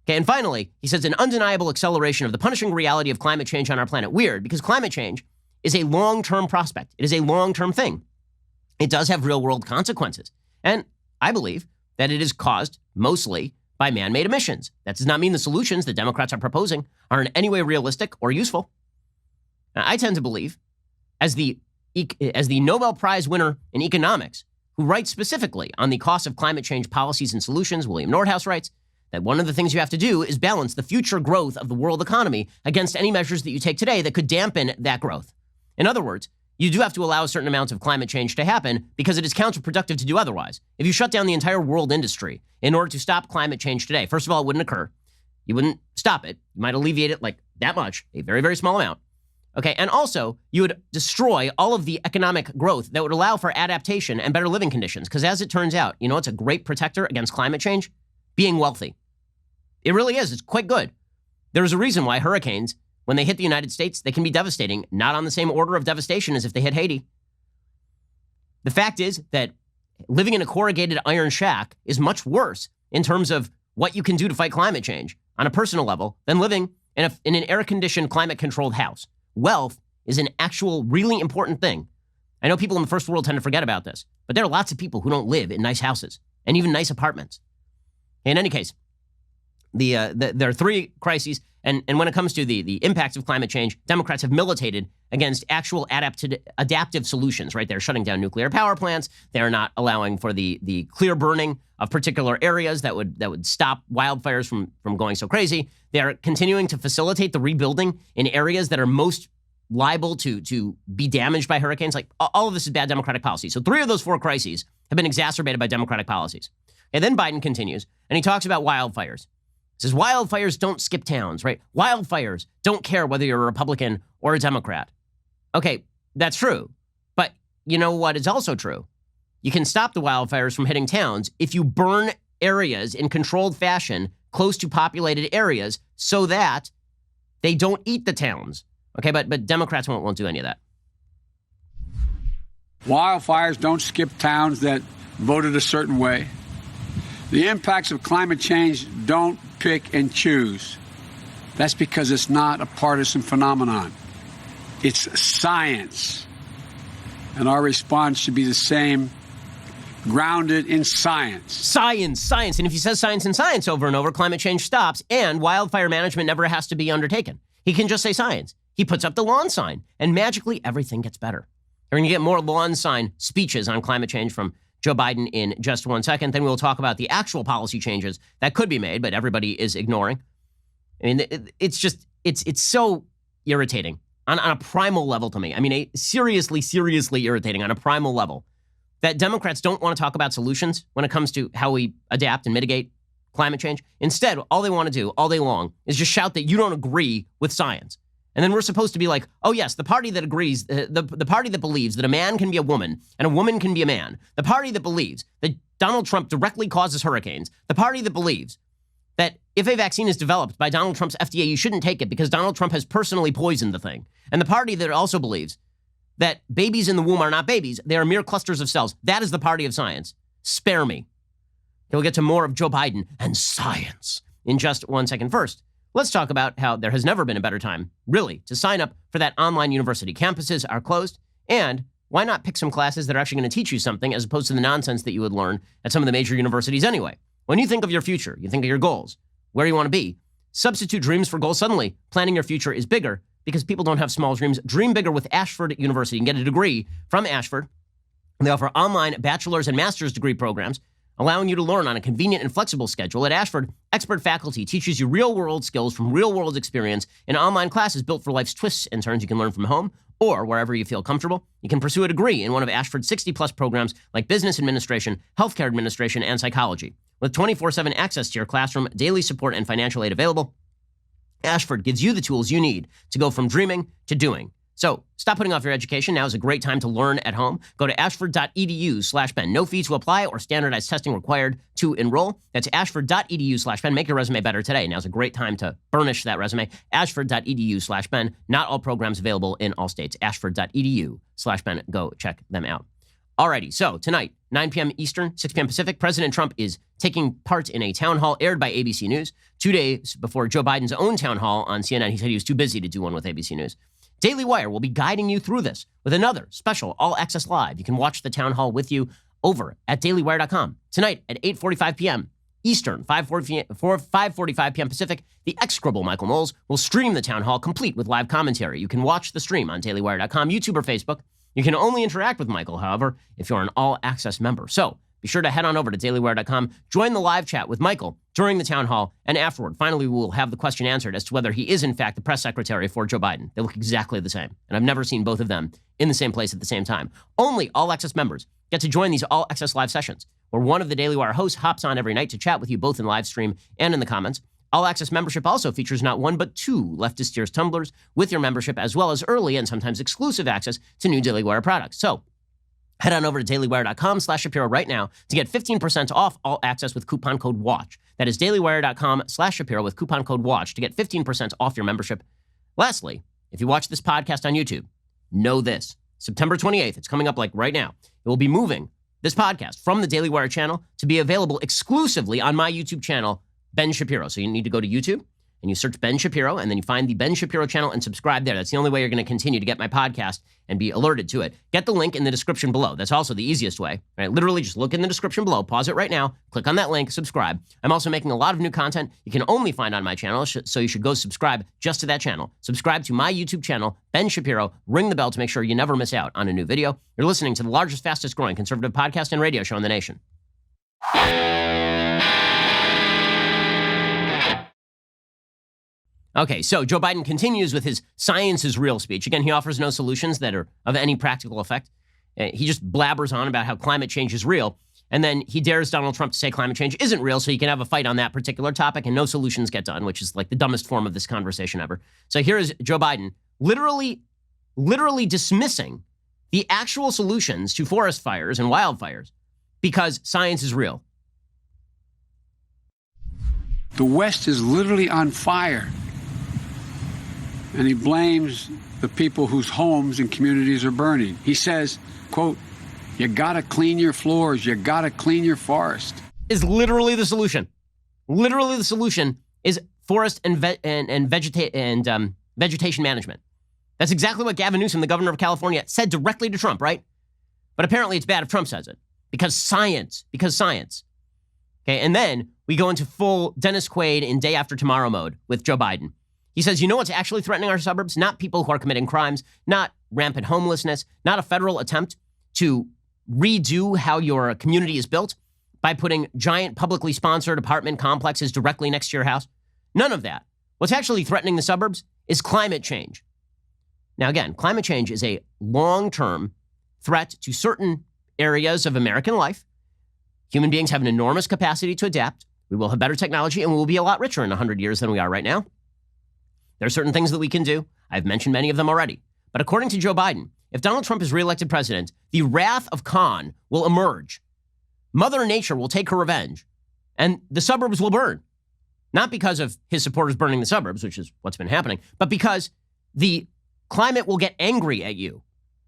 Okay, and finally, he says an undeniable acceleration of the punishing reality of climate change on our planet. Weird, because climate change is a long-term prospect. It is a long-term thing. It does have real-world consequences. And I believe that it is caused mostly by man-made emissions. That does not mean the solutions that Democrats are proposing are in any way realistic or useful. Now, I tend to believe, as the Nobel Prize winner in economics, who writes specifically on the cost of climate change policies and solutions, William Nordhaus writes, that one of the things you have to do is balance the future growth of the world economy against any measures that you take today that could dampen that growth. In other words, you do have to allow certain amounts of climate change to happen because it is counterproductive to do otherwise. If you shut down the entire world industry in order to stop climate change today, first of all, it wouldn't occur. You wouldn't stop it. You might alleviate it like that much, a very, very small amount. Okay, and also, you would destroy all of the economic growth that would allow for adaptation and better living conditions. Because as it turns out, you know what's a great protector against climate change? Being wealthy. It really is. It's quite good. There's a reason why hurricanes, when they hit the United States, they can be devastating, not on the same order of devastation as if they hit Haiti. The fact is that living in a corrugated iron shack is much worse in terms of what you can do to fight climate change on a personal level than living in an air-conditioned, climate-controlled house. Wealth is an actual really important thing. I know people in the first world tend to forget about this, but there are lots of people who don't live in nice houses and even nice apartments. In any case, there are three crises, and when it comes to the impacts of climate change, Democrats have militated against actual adaptive solutions, right? They're shutting down nuclear power plants. They're not allowing for the clear burning of particular areas that would stop wildfires from going so crazy. They're continuing to facilitate the rebuilding in areas that are most liable to be damaged by hurricanes. Like, all of this is bad Democratic policy. So 3 of those 4 crises have been exacerbated by Democratic policies. And then Biden continues, and he talks about wildfires. He says, wildfires don't skip towns, right? Wildfires don't care whether you're a Republican or a Democrat. Okay, that's true. But you know what is also true? You can stop the wildfires from hitting towns if you burn areas in controlled fashion close to populated areas so that they don't eat the towns. Okay, but Democrats won't do any of that. Wildfires don't skip towns that voted a certain way. The impacts of climate change don't pick and choose. That's because it's not a partisan phenomenon. It's science. And our response should be the same, grounded in science. Science. And if he says science and science over and over, climate change stops, and wildfire management never has to be undertaken. He can just say science. He puts up the lawn sign, and magically everything gets better. We're going to get more lawn sign speeches on climate change from Joe Biden in just 1 second. Then we'll talk about the actual policy changes that could be made, but everybody is ignoring. I mean, it's so irritating on a primal level to me. I mean, seriously irritating on a primal level that Democrats don't want to talk about solutions when it comes to how we adapt and mitigate climate change. Instead, all they want to do all day long is just shout that you don't agree with science. And then we're supposed to be like, oh yes, the party that agrees, the party that believes that a man can be a woman and a woman can be a man, the party that believes that Donald Trump directly causes hurricanes, the party that believes that if a vaccine is developed by Donald Trump's FDA, you shouldn't take it because Donald Trump has personally poisoned the thing. And the party that also believes that babies in the womb are not babies, they are mere clusters of cells. That is the party of science. Spare me. We'll get to more of Joe Biden and science in just 1 second. First, let's talk about how there has never been a better time, really, to sign up for that online university. Campuses are closed, and why not pick some classes that are actually going to teach you something as opposed to the nonsense that you would learn at some of the major universities anyway? When you think of your future, you think of your goals, where you want to be. Substitute dreams for goals. Suddenly, planning your future is bigger because people don't have small dreams. Dream bigger with Ashford University. You can get a degree from Ashford. They offer online bachelor's and master's degree programs allowing you to learn on a convenient and flexible schedule. At Ashford, expert faculty teaches you real-world skills from real-world experience in online classes built for life's twists and turns. You can learn from home or wherever you feel comfortable. You can pursue a degree in one of Ashford's 60-plus programs like business administration, healthcare administration, and psychology. With 24/7 access to your classroom, daily support, and financial aid available, Ashford gives you the tools you need to go from dreaming to doing. So stop putting off your education. Now is a great time to learn at home. Go to ashford.edu/Ben. No fee to apply or standardized testing required to enroll. That's ashford.edu/Ben. Make your resume better today. Now's a great time to burnish that resume. ashford.edu/Ben. Not all programs available in all states. ashford.edu/Ben. Go check them out. Alrighty, so tonight, 9 p.m. Eastern, 6 p.m. Pacific, President Trump is taking part in a town hall aired by ABC News. 2 days before Joe Biden's own town hall on CNN, he said he was too busy to do one with ABC News. Daily Wire will be guiding you through this with another special All Access Live. You can watch the town hall with you over at dailywire.com. Tonight at 8:45 p.m. Eastern, 5:45 p.m. Pacific, the execrable Michael Knowles will stream the town hall complete with live commentary. You can watch the stream on dailywire.com, YouTube, or Facebook. You can only interact with Michael, however, if you're an All Access member. So be sure to head on over to dailywire.com, join the live chat with Michael during the town hall, and afterward, finally, we will have the question answered as to whether he is, in fact, the press secretary for Joe Biden. They look exactly the same, and I've never seen both of them in the same place at the same time. Only All Access members get to join these All Access live sessions, where one of the Daily Wire hosts hops on every night to chat with you both in live stream and in the comments. All Access membership also features not one, but 2 Leftist Tears tumblers with your membership, as well as early and sometimes exclusive access to new Daily Wire products. So head on over to dailywire.com/Shapiro right now to get 15% off All Access with coupon code WATCH. That is dailywire.com/Shapiro with coupon code WATCH to get 15% off your membership. Lastly, if you watch this podcast on YouTube, know this. September 28th, it's coming up like right now. It will be moving this podcast from the Daily Wire channel to be available exclusively on my YouTube channel, Ben Shapiro. So you need to go to YouTube and you search Ben Shapiro, and then you find the Ben Shapiro channel and subscribe there. That's the only way you're going to continue to get my podcast and be alerted to it. Get the link in the description below. That's also the easiest way. Right? Literally just look in the description below, pause it right now, click on that link, subscribe. I'm also making a lot of new content you can only find on my channel, so you should go subscribe just to that channel. Subscribe to my YouTube channel, Ben Shapiro. Ring the bell to make sure you never miss out on a new video. You're listening to the largest, fastest growing conservative podcast and radio show in the nation. Okay, so Joe Biden continues with his science is real speech. Again, he offers no solutions that are of any practical effect. He just blabbers on about how climate change is real. And then he dares Donald Trump to say climate change isn't real, so you can have a fight on that particular topic and no solutions get done, which is like the dumbest form of this conversation ever. So here is Joe Biden literally dismissing the actual solutions to forest fires and wildfires because science is real. The West is literally on fire. And he blames the people whose homes and communities are burning. He says, quote, you gotta clean your floors, you gotta clean your forest. Is literally the solution. Literally the solution is forest and vegetation management. That's exactly what Gavin Newsom, the governor of California, said directly to Trump, right? But apparently it's bad if Trump says it. Because science. Okay, and then we go into full Dennis Quaid in Day After Tomorrow mode with Joe Biden. He says, you know what's actually threatening our suburbs? Not people who are committing crimes, not rampant homelessness, not a federal attempt to redo how your community is built by putting giant publicly sponsored apartment complexes directly next to your house. None of that. What's actually threatening the suburbs is climate change. Now, again, climate change is a long-term threat to certain areas of American life. Human beings have an enormous capacity to adapt. We will have better technology, and we will be a lot richer in 100 years than we are right now. There are certain things that we can do. I've mentioned many of them already. But according to Joe Biden, if Donald Trump is reelected president, the wrath of Khan will emerge. Mother Nature will take her revenge, and the suburbs will burn. Not because of his supporters burning the suburbs, which is what's been happening, but because the climate will get angry at you.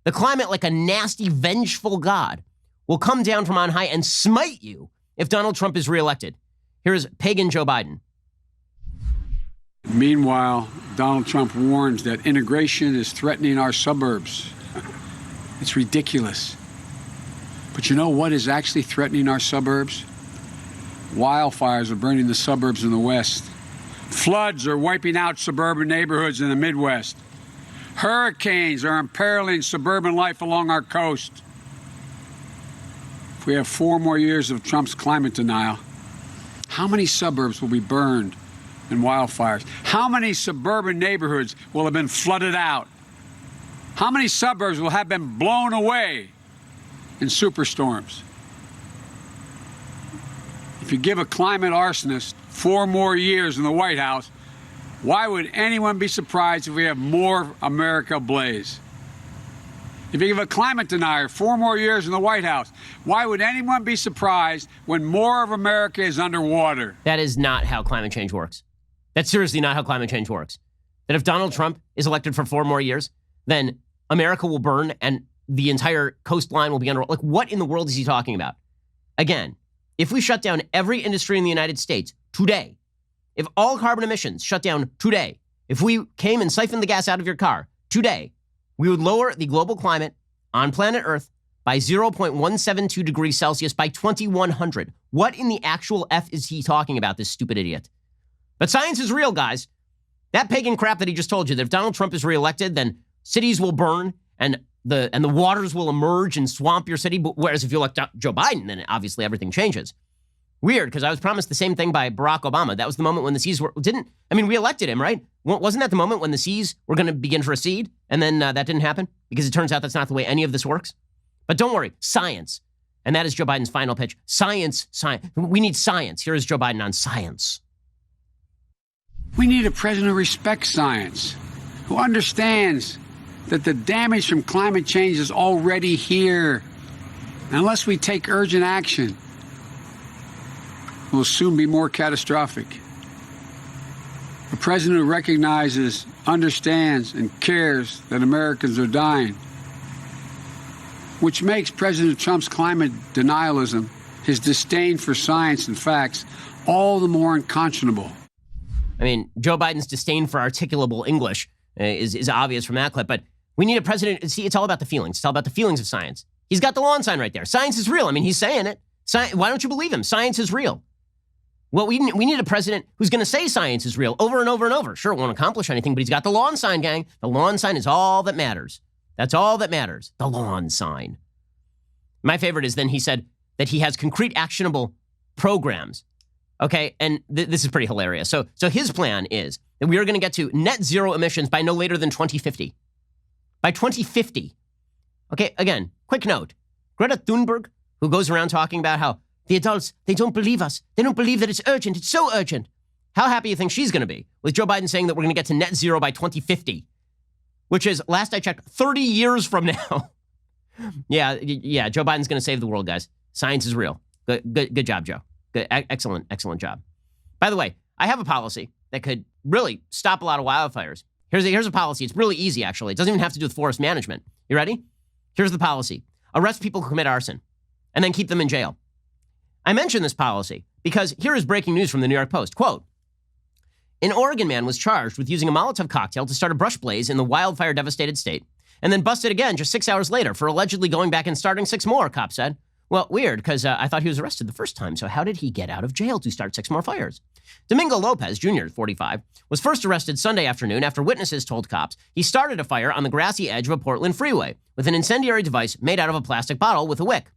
The climate, like a nasty, vengeful God, will come down from on high and smite you if Donald Trump is reelected. Here's pagan Joe Biden. Meanwhile, Donald Trump warns that integration is threatening our suburbs. It's ridiculous. But you know what is actually threatening our suburbs? Wildfires are burning the suburbs in the West. Floods are wiping out suburban neighborhoods in the Midwest. Hurricanes are imperiling suburban life along our coast. if we have 4 more years of Trump's climate denial, how many suburbs will be burned in wildfires? How many suburban neighborhoods will have been flooded out? How many suburbs will have been blown away in superstorms? If you give a climate arsonist 4 more years in the White House, why would anyone be surprised if we have more America ablaze? If you give a climate denier 4 more years in the White House, why would anyone be surprised when more of America is underwater? That is not how climate change works. That's seriously not how climate change works. That if Donald Trump is elected for 4 more years, then America will burn and the entire coastline will be under. Like, what in the world is he talking about? Again, if we shut down every industry in the United States today, if all carbon emissions shut down today, if we came and siphoned the gas out of your car today, we would lower the global climate on planet Earth by 0.172 degrees Celsius by 2100. What in the actual F is he talking about, this stupid idiot? But science is real, guys. That pagan crap that he just told you, that if Donald Trump is reelected, then cities will burn and the waters will emerge and swamp your city. Whereas if you elect Joe Biden, then obviously everything changes. Weird, because I was promised the same thing by Barack Obama. That was the moment when the seas we elected him, right? Wasn't that the moment when the seas were going to begin to recede? And then that didn't happen because it turns out that's not the way any of this works. But don't worry, science. And that is Joe Biden's final pitch. Science. We need science. Here is Joe Biden on science. We need a president who respects science, who understands that the damage from climate change is already here. Unless we take urgent action, it will soon be more catastrophic. A president who recognizes, understands, and cares that Americans are dying, which makes President Trump's climate denialism, his disdain for science and facts, all the more unconscionable. I mean, Joe Biden's disdain for articulable English is obvious from that clip, but we need a president. See, it's all about the feelings. It's all about the feelings of science. He's got the lawn sign right there. Science is real. I mean, he's saying it. Why don't you believe him? Science is real. Well, we need a president who's going to say science is real over and over and over. Sure, it won't accomplish anything, but he's got the lawn sign, gang. The lawn sign is all that matters. That's all that matters. The lawn sign. My favorite is then he said that he has concrete, actionable programs. Okay, and this is pretty hilarious. So his plan is that we are going to get to net zero emissions by no later than 2050. By 2050. Okay, again, quick note. Greta Thunberg, who goes around talking about how the adults, they don't believe us. They don't believe that it's urgent. It's so urgent. How happy you think she's going to be with Joe Biden saying that we're going to get to net zero by 2050, which is, last I checked, 30 years from now. Yeah, Joe Biden's going to save the world, guys. Science is real. Good job, Joe. Good, excellent job. By the way, I have a policy that could really stop a lot of wildfires. Here's a policy. It's really easy, actually. It doesn't even have to do with forest management. You ready? Here's the policy. Arrest people who commit arson and then keep them in jail. I mention this policy because here is breaking news from the New York Post. Quote, an Oregon man was charged with using a Molotov cocktail to start a brush blaze in the wildfire-devastated state and then busted again just 6 hours later for allegedly going back and starting 6 more, cops said. Well, weird, because I thought he was arrested the first time, so how did he get out of jail to start 6 more fires? Domingo Lopez, Jr., 45, was first arrested Sunday afternoon after witnesses told cops he started a fire on the grassy edge of a Portland freeway with an incendiary device made out of a plastic bottle with a wick.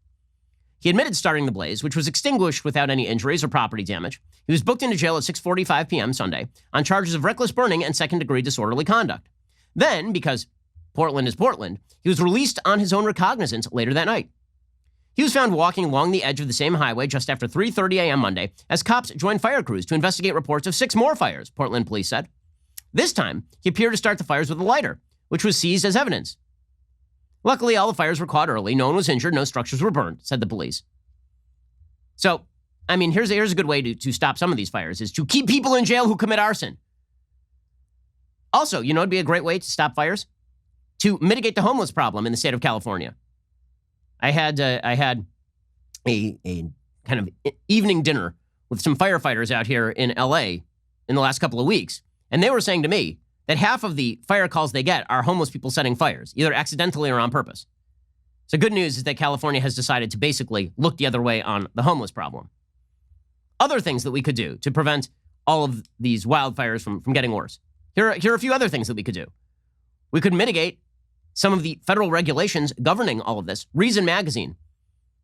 He admitted starting the blaze, which was extinguished without any injuries or property damage. He was booked into jail at 6:45 p.m. Sunday on charges of reckless burning and second-degree disorderly conduct. Then, because Portland is Portland, he was released on his own recognizance later that night. He was found walking along the edge of the same highway just after 3:30 a.m. Monday as cops joined fire crews to investigate reports of 6 more fires, Portland police said. This time, he appeared to start the fires with a lighter, which was seized as evidence. Luckily, all the fires were caught early. No one was injured. No structures were burned, said the police. So, I mean, here's a good way to stop some of these fires, is to keep people in jail who commit arson. Also, you know, it'd be a great way to stop fires? To mitigate the homeless problem in the state of California. I had a kind of evening dinner with some firefighters out here in LA in the last couple of weeks. And they were saying to me that half of the fire calls they get are homeless people setting fires, either accidentally or on purpose. So good news is that California has decided to basically look the other way on the homeless problem. Other things that we could do to prevent all of these wildfires from getting worse. Here are a few other things that we could do. We could mitigate some of the federal regulations governing all of this. Reason Magazine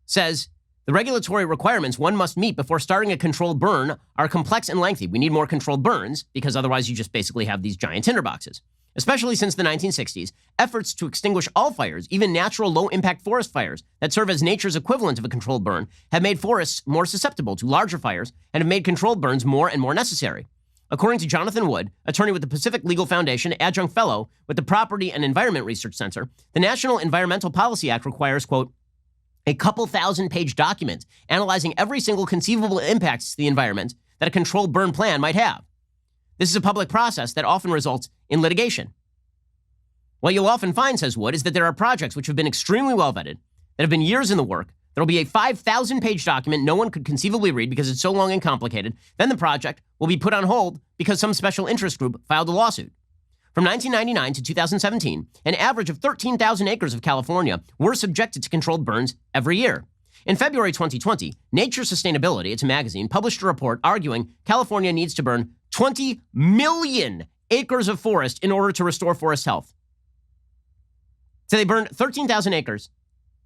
says The regulatory requirements one must meet before starting a controlled burn are complex and lengthy. We need more controlled burns because otherwise you just basically have these giant tinderboxes. Especially since the 1960s, efforts to extinguish all fires, even natural low-impact forest fires that serve as nature's equivalent of a controlled burn, have made forests more susceptible to larger fires and have made controlled burns more and more necessary. According to Jonathan Wood, attorney with the Pacific Legal Foundation, adjunct fellow with the Property and Environment Research Center, the National Environmental Policy Act requires, quote, a couple thousand-page document analyzing every single conceivable impacts to the environment that a controlled burn plan might have. This is a public process that often results in litigation. What you'll often find, says Wood, is that there are projects which have been extremely well vetted, that have been years in the work. There'll be a 5,000-page document no one could conceivably read because it's so long and complicated. Then the project will be put on hold because some special interest group filed a lawsuit. From 1999 to 2017, an average of 13,000 acres of California were subjected to controlled burns every year. In February 2020, Nature Sustainability, it's a magazine, published a report arguing California needs to burn 20 million acres of forest in order to restore forest health. So they burned 13,000 acres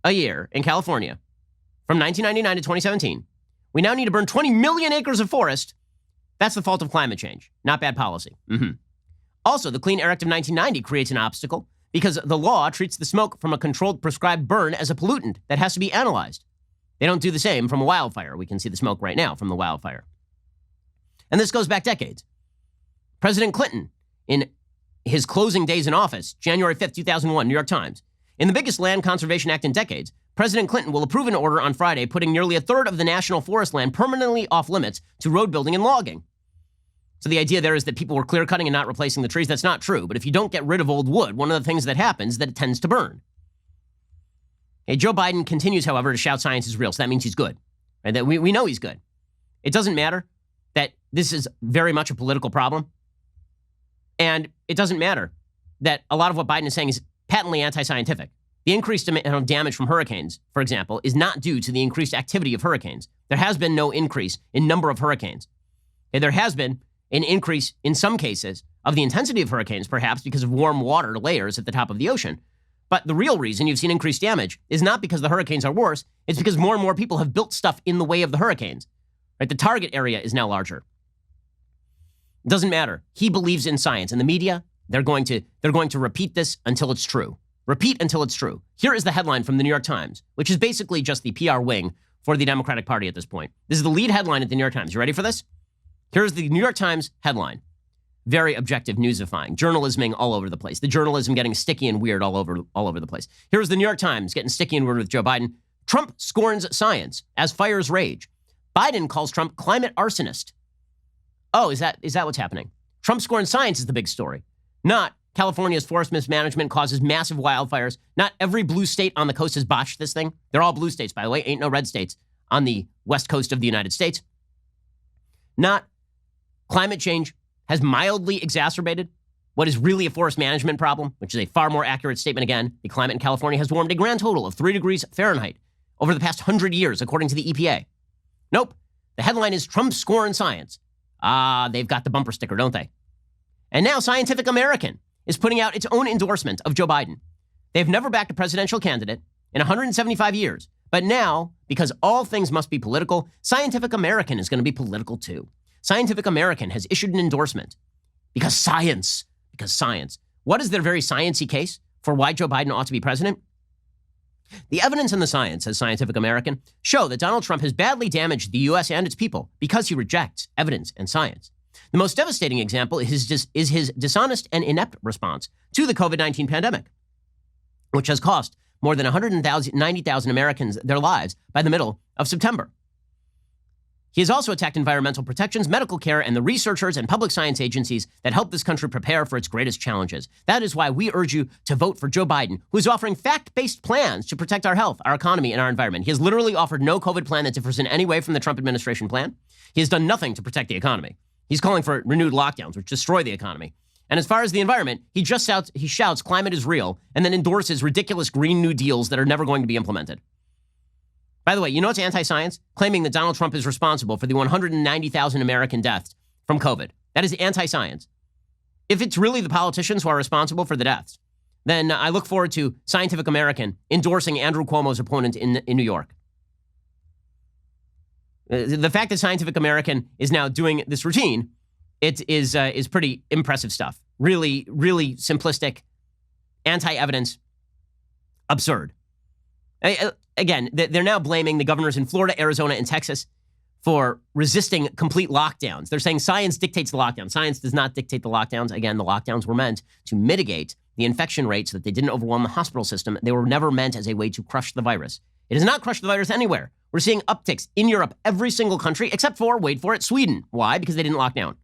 a year in California from 1999 to 2017. We now need to burn 20 million acres of forest. That's the fault of climate change, not bad policy. Also, the Clean Air Act of 1990 creates an obstacle because the law treats the smoke from a controlled prescribed burn as a pollutant that has to be analyzed. They don't do the same from a wildfire. We can see the smoke right now from the wildfire. And this goes back decades. President Clinton, in his closing days in office, January 5th, 2001, New York Times, in the biggest land conservation act in decades, President Clinton will approve an order on Friday putting nearly a third of the national forest land permanently off limits to road building and logging. So the idea there is that people were clear cutting and not replacing the trees. That's not true. But if you don't get rid of old wood, one of the things that happens is that it tends to burn. Okay, Joe Biden continues, however, to shout science is real. So that means he's good. Right? That we know he's good. It doesn't matter that this is very much a political problem. And it doesn't matter that a lot of what Biden is saying is patently anti-scientific. The increased amount of damage from hurricanes, for example, is not due to the increased activity of hurricanes. There has been no increase in number of hurricanes. And there has been an increase in some cases of the intensity of hurricanes, perhaps because of warm water layers at the top of the ocean. But the real reason you've seen increased damage is not because the hurricanes are worse. It's because more and more people have built stuff in the way of the hurricanes. Right? The target area is now larger. It doesn't matter. He believes in science. And the media, they're going to repeat this until it's true. Repeat until it's true. Here is the headline from the New York Times, which is basically just the PR wing for the Democratic Party at this point. This is the lead headline at the New York Times. You ready for this? Here's the New York Times headline. Very objective newsifying. Journalisming all over the place. The journalism getting sticky and weird all over the place. Here's the New York Times getting sticky and weird with Joe Biden. Trump scorns science as fires rage. Biden calls Trump climate arsonist. Oh, is that what's happening? Trump scorns science is the big story. Not California's forest mismanagement causes massive wildfires. Not every blue state on the coast has botched this thing. They're all blue states, by the way. Ain't no red states on the west coast of the United States. Not climate change has mildly exacerbated what is really a forest management problem, which is a far more accurate statement again. The climate in California has warmed a grand total of 3 degrees Fahrenheit over the past 100 years, according to the EPA. Nope. The headline is Trump scorns science. They've got the bumper sticker, don't they? And now Scientific American is putting out its own endorsement of Joe Biden. They've never backed a presidential candidate in 175 years. But now, because all things must be political, Scientific American is going to be political too. Scientific American has issued an endorsement because science. What is their very sciencey case for why Joe Biden ought to be president? The evidence and the science, says Scientific American, show that Donald Trump has badly damaged the U.S. and its people because he rejects evidence and science. The most devastating example is his dishonest and inept response to the COVID-19 pandemic, which has cost more than 190,000 Americans their lives by the middle of September. He has also attacked environmental protections, medical care, and the researchers and public science agencies that help this country prepare for its greatest challenges. That is why we urge you to vote for Joe Biden, who is offering fact-based plans to protect our health, our economy, and our environment. He has literally offered no COVID plan that differs in any way from the Trump administration plan. He has done nothing to protect the economy. He's calling for renewed lockdowns, which destroy the economy. And as far as the environment, he shouts climate is real and then endorses ridiculous Green New Deals that are never going to be implemented. By the way, you know what's anti-science? Claiming that Donald Trump is responsible for the 190,000 American deaths from COVID. That is anti-science. If it's really the politicians who are responsible for the deaths, then I look forward to Scientific American endorsing Andrew Cuomo's opponent in New York. The fact that Scientific American is now doing this routine, it is pretty impressive stuff. Really, really simplistic, anti-evidence, absurd. Again, they're now blaming the governors in Florida, Arizona, and Texas for resisting complete lockdowns. They're saying science dictates the lockdown. Science does not dictate the lockdowns. Again, the lockdowns were meant to mitigate the infection rate so that they didn't overwhelm the hospital system. They were never meant as a way to crush the virus. It has not crushed the virus anywhere. We're seeing upticks in Europe, every single country, except for, wait for it, Sweden. Why? Because they didn't lock down.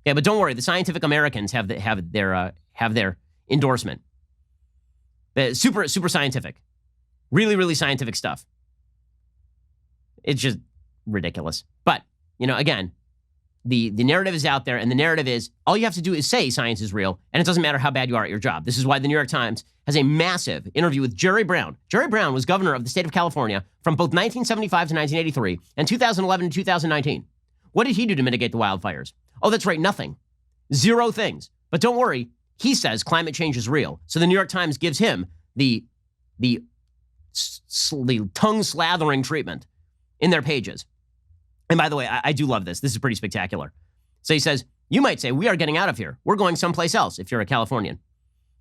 Yeah, but don't worry. The Scientific Americans have their endorsement. Super scientific. Really, really scientific stuff. It's just ridiculous. But, again, the narrative is out there, and the narrative is all you have to do is say science is real, and it doesn't matter how bad you are at your job. This is why the New York Times has a massive interview with Jerry Brown. Jerry Brown was governor of the state of California from both 1975 to 1983 and 2011 to 2019. What did he do to mitigate the wildfires? Oh, that's right, nothing. Zero things. But don't worry, he says climate change is real. So the New York Times gives him the tongue-slathering treatment in their pages. And by the way, I do love this. This is pretty spectacular. So he says, you might say, we are getting out of here. We're going someplace else if you're a Californian.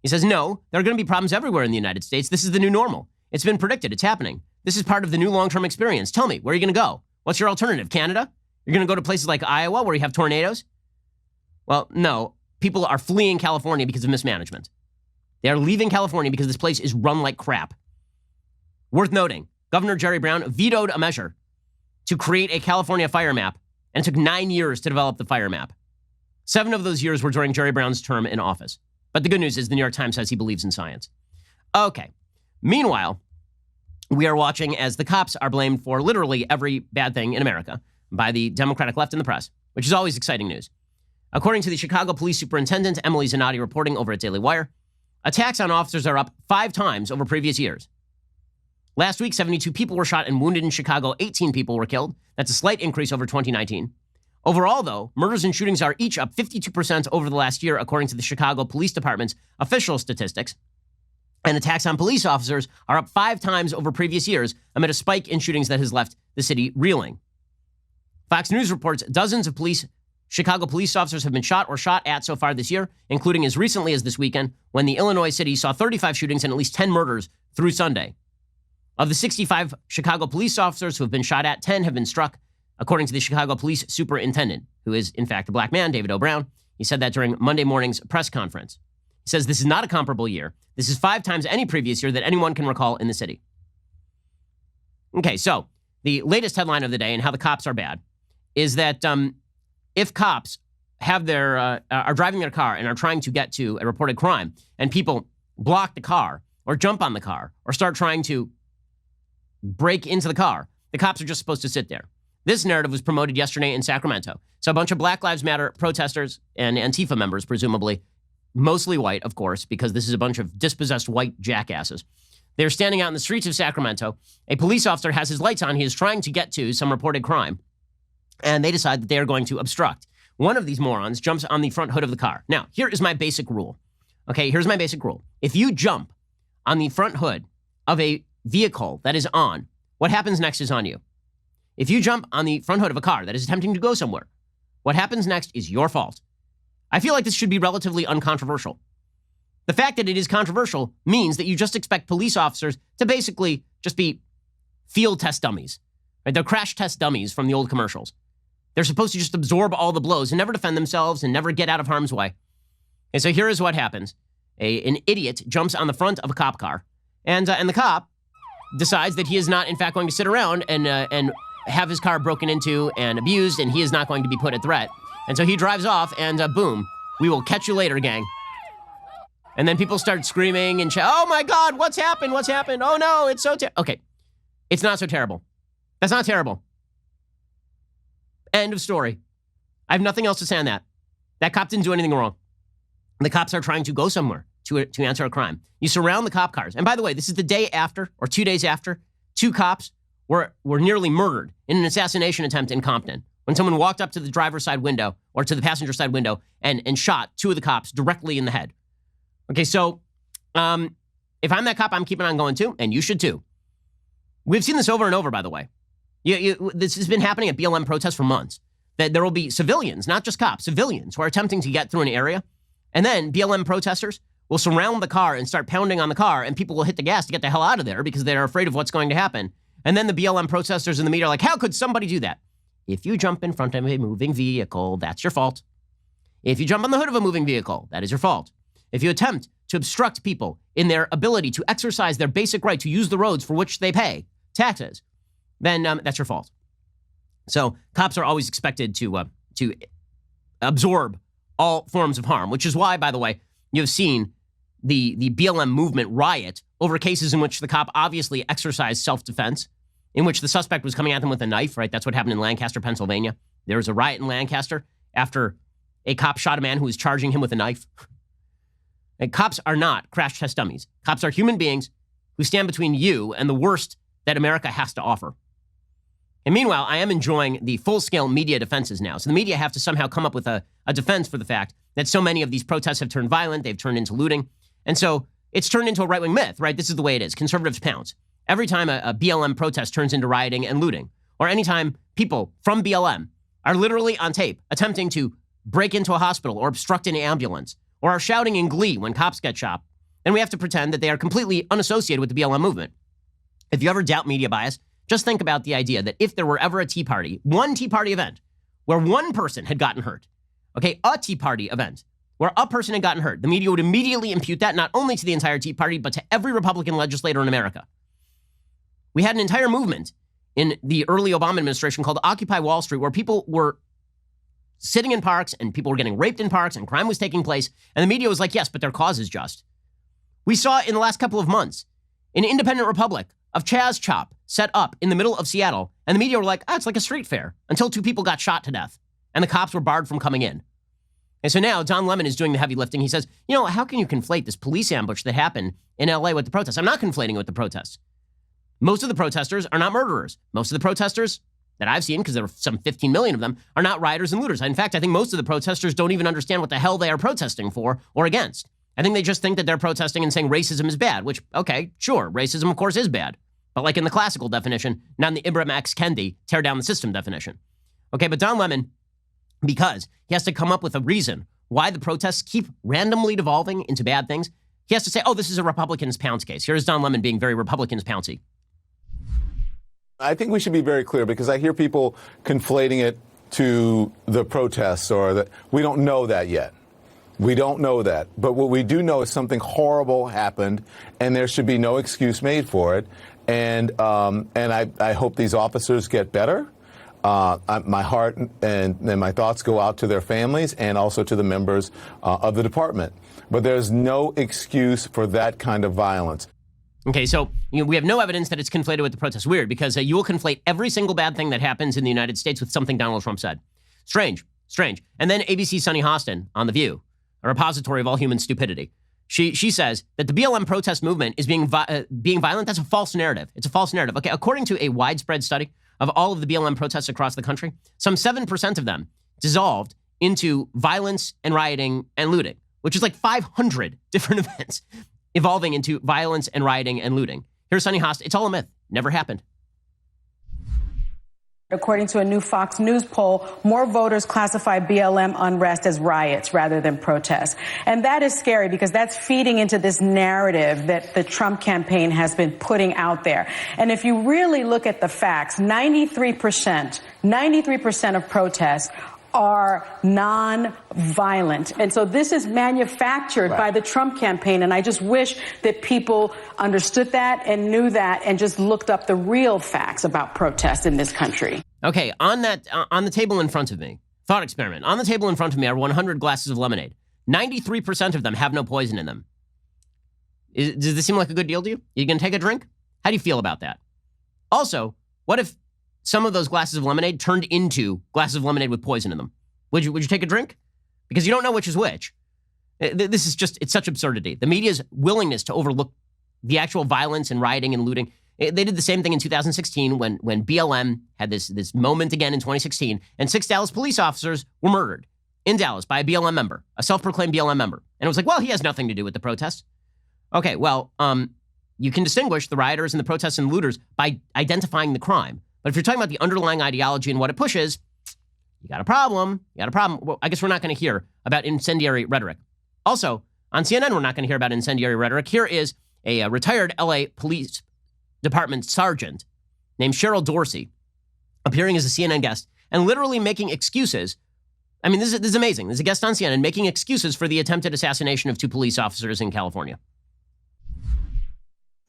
He says, no, there are going to be problems everywhere in the United States. This is the new normal. It's been predicted. It's happening. This is part of the new long-term experience. Tell me, where are you going to go? What's your alternative? Canada? You're going to go to places like Iowa where you have tornadoes? Well, no. People are fleeing California because of mismanagement. They are leaving California because this place is run like crap. Worth noting, Governor Jerry Brown vetoed a measure to create a California fire map, and it took 9 years to develop the fire map. 7 of those years were during Jerry Brown's term in office. But the good news is the New York Times says he believes in science. Okay. Meanwhile, we are watching as the cops are blamed for literally every bad thing in America by the Democratic left and the press, which is always exciting news. According to the Chicago Police Superintendent, Emily Zanotti, reporting over at Daily Wire, attacks on officers are up 5 times over previous years. Last week, 72 people were shot and wounded in Chicago. 18 people were killed. That's a slight increase over 2019. Overall, though, murders and shootings are each up 52% over the last year, according to the Chicago Police Department's official statistics. And attacks on police officers are up 5 times over previous years amid a spike in shootings that has left the city reeling. Fox News reports dozens of Chicago police officers have been shot or shot at so far this year, including as recently as this weekend, when the Illinois city saw 35 shootings and at least 10 murders through Sunday. Of the 65 Chicago police officers who have been shot at, 10 have been struck, according to the Chicago police superintendent, who is, in fact, a black man, David O. Brown. He said that during Monday morning's press conference. He says this is not a comparable year. This is 5 times any previous year that anyone can recall in the city. Okay, so the latest headline of the day and how the cops are bad is that if cops have are driving their car and are trying to get to a reported crime and people block the car or jump on the car or start trying to break into the car, the cops are just supposed to sit there. This narrative was promoted yesterday in Sacramento. So a bunch of Black Lives Matter protesters and Antifa members, presumably, mostly white, of course, because this is a bunch of dispossessed white jackasses. They're standing out in the streets of Sacramento. A police officer has his lights on. He is trying to get to some reported crime. And they decide that they are going to obstruct. One of these morons jumps on the front hood of the car. Now, here is my basic rule. Okay, here's my basic rule. If you jump on the front hood of a vehicle that is on, what happens next is on you. If you jump on the front hood of a car that is attempting to go somewhere, what happens next is your fault. I feel like this should be relatively uncontroversial. The fact that it is controversial means that you just expect police officers to basically just be field test dummies. Right? They're crash test dummies from the old commercials. They're supposed to just absorb all the blows and never defend themselves and never get out of harm's way. And so here is what happens. An idiot jumps on the front of a cop car, and the cop decides that he is not, in fact, going to sit around and have his car broken into and abused, and he is not going to be put at threat. And so he drives off, and boom, we will catch you later, gang. And then people start screaming and oh my God, what's happened? What's happened? Oh no, it's so terrible. Okay, it's not so terrible. That's not terrible. End of story. I have nothing else to say on that. That cop didn't do anything wrong. The cops are trying to go somewhere to answer a crime. You surround the cop cars. And by the way, this is the day after, or 2 days after, 2 cops were nearly murdered in an assassination attempt in Compton when someone walked up to the driver's side window or to the passenger side window and shot 2 of the cops directly in the head. Okay, so if I'm that cop, I'm keeping on going too, and you should too. We've seen this over and over, by the way. This has been happening at BLM protests for months. That there will be civilians, not just cops, civilians who are attempting to get through an area. And then BLM protesters will surround the car and start pounding on the car, and people will hit the gas to get the hell out of there because they're afraid of what's going to happen. And then the BLM protesters in the media are like, how could somebody do that? If you jump in front of a moving vehicle, that's your fault. If you jump on the hood of a moving vehicle, that is your fault. If you attempt to obstruct people in their ability to exercise their basic right to use the roads for which they pay taxes, then that's your fault. So cops are always expected to absorb all forms of harm, which is why, by the way, you have seen the BLM movement riot over cases in which the cop obviously exercised self-defense, in which the suspect was coming at them with a knife, right? That's what happened in Lancaster, Pennsylvania. There was a riot in Lancaster after a cop shot a man who was charging him with a knife. And cops are not crash test dummies. Cops are human beings who stand between you and the worst that America has to offer. And meanwhile, I am enjoying the full-scale media defenses now. So the media have to somehow come up with a defense for the fact that so many of these protests have turned violent, they've turned into looting. And so it's turned into a right-wing myth, right? This is the way it is. Conservatives pounce. Every time a BLM protest turns into rioting and looting, or anytime people from BLM are literally on tape attempting to break into a hospital or obstruct an ambulance, or are shouting in glee when cops get shot, then we have to pretend that they are completely unassociated with the BLM movement. If you ever doubt media bias, just think about the idea that if there were ever a Tea Party, one Tea Party event, where one person had gotten hurt, okay, a Tea Party event, where a person had gotten hurt, the media would immediately impute that not only to the entire Tea Party, but to every Republican legislator in America. We had an entire movement in the early Obama administration called Occupy Wall Street, where people were sitting in parks and people were getting raped in parks and crime was taking place. And the media was like, yes, but their cause is just. We saw in the last couple of months an independent republic of Chaz Chop set up in the middle of Seattle. And the media were like, it's like a street fair, until two people got shot to death and the cops were barred from coming in. And so now Don Lemon is doing the heavy lifting. He says, how can you conflate this police ambush that happened in LA with the protests? I'm not conflating it with the protests. Most of the protesters are not murderers. Most of the protesters that I've seen, because there were some 15 million of them, are not rioters and looters. In fact, I think most of the protesters don't even understand what the hell they are protesting for or against. I think they just think that they're protesting and saying racism is bad, which, okay, sure, racism, of course, is bad. But like in the classical definition, not in the Ibram X. Kendi, tear down the system definition. Okay, but Don Lemon, because he has to come up with a reason why the protests keep randomly devolving into bad things, he has to say, this is a Republicans pounce case. Here's Don Lemon being very Republicans pouncy. I think we should be very clear, because I hear people conflating it to the protests, or that we don't know that yet. We don't know that. But what we do know is something horrible happened, and there should be no excuse made for it. And I hope these officers get better. My heart and my thoughts go out to their families and also to the members of the department. But there's no excuse for that kind of violence. Okay, so we have no evidence that it's conflated with the protests. Weird, because you will conflate every single bad thing that happens in the United States with something Donald Trump said. Strange. And then ABC's Sunny Hostin on The View, a repository of all human stupidity. She says that the BLM protest movement is being violent. That's a false narrative. It's a false narrative. Okay, according to a widespread study of all of the BLM protests across the country, some 7% of them dissolved into violence and rioting and looting, which is like 500 different events evolving into violence and rioting and looting. Here's Sunny Hostin. It's all a myth. Never happened. According to a new Fox News poll, more voters classify BLM unrest as riots rather than protests. And that is scary, because that's feeding into this narrative that the Trump campaign has been putting out there. And if you really look at the facts, 93% of protests are non-violent. And so this is manufactured by the Trump campaign. And I just wish that people understood that and knew that and just looked up the real facts about protests in this country. Okay, on the table in front of me, thought experiment. On the table in front of me are 100 glasses of lemonade. 93% of them have no poison in them. Does this seem like a good deal to you? You going to take a drink? How do you feel about that? Also, what if some of those glasses of lemonade turned into glasses of lemonade with poison in them? Would you take a drink? Because you don't know which is which. This is just, it's such absurdity. The media's willingness to overlook the actual violence and rioting and looting. They did the same thing in 2016 when BLM had this moment again in 2016, and 6 Dallas police officers were murdered in Dallas by a BLM member, a self-proclaimed BLM member. And it was like, well, he has nothing to do with the protests. Okay, well, you can distinguish the rioters and the protests and looters by identifying the crime. But if you're talking about the underlying ideology and what it pushes, you got a problem. Well, I guess we're not going to hear about incendiary rhetoric. Also, on CNN, we're not going to hear about incendiary rhetoric. Here is a retired LA Police Department sergeant named Cheryl Dorsey appearing as a CNN guest and literally making excuses. I mean, this is amazing. There's a guest on CNN making excuses for the attempted assassination of 2 police officers in California.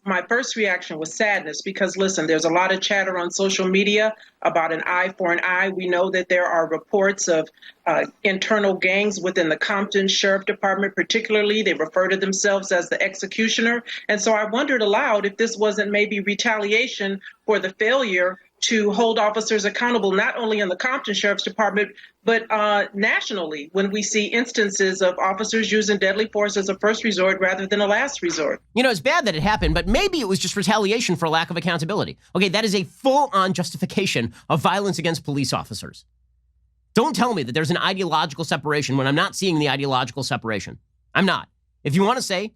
My first reaction was sadness because, listen, there's a lot of chatter on social media about an eye for an eye. We know that there are reports of internal gangs within the Compton Sheriff Department, particularly. They refer to themselves as the executioner. And so I wondered aloud if this wasn't maybe retaliation for the failure to hold officers accountable, not only in the Compton Sheriff's Department, but nationally, when we see instances of officers using deadly force as a first resort rather than a last resort. You know, it's bad that it happened, but maybe it was just retaliation for lack of accountability. Okay, that is a full-on justification of violence against police officers. Don't tell me that there's an ideological separation when I'm not seeing the ideological separation. I'm not. If you want to say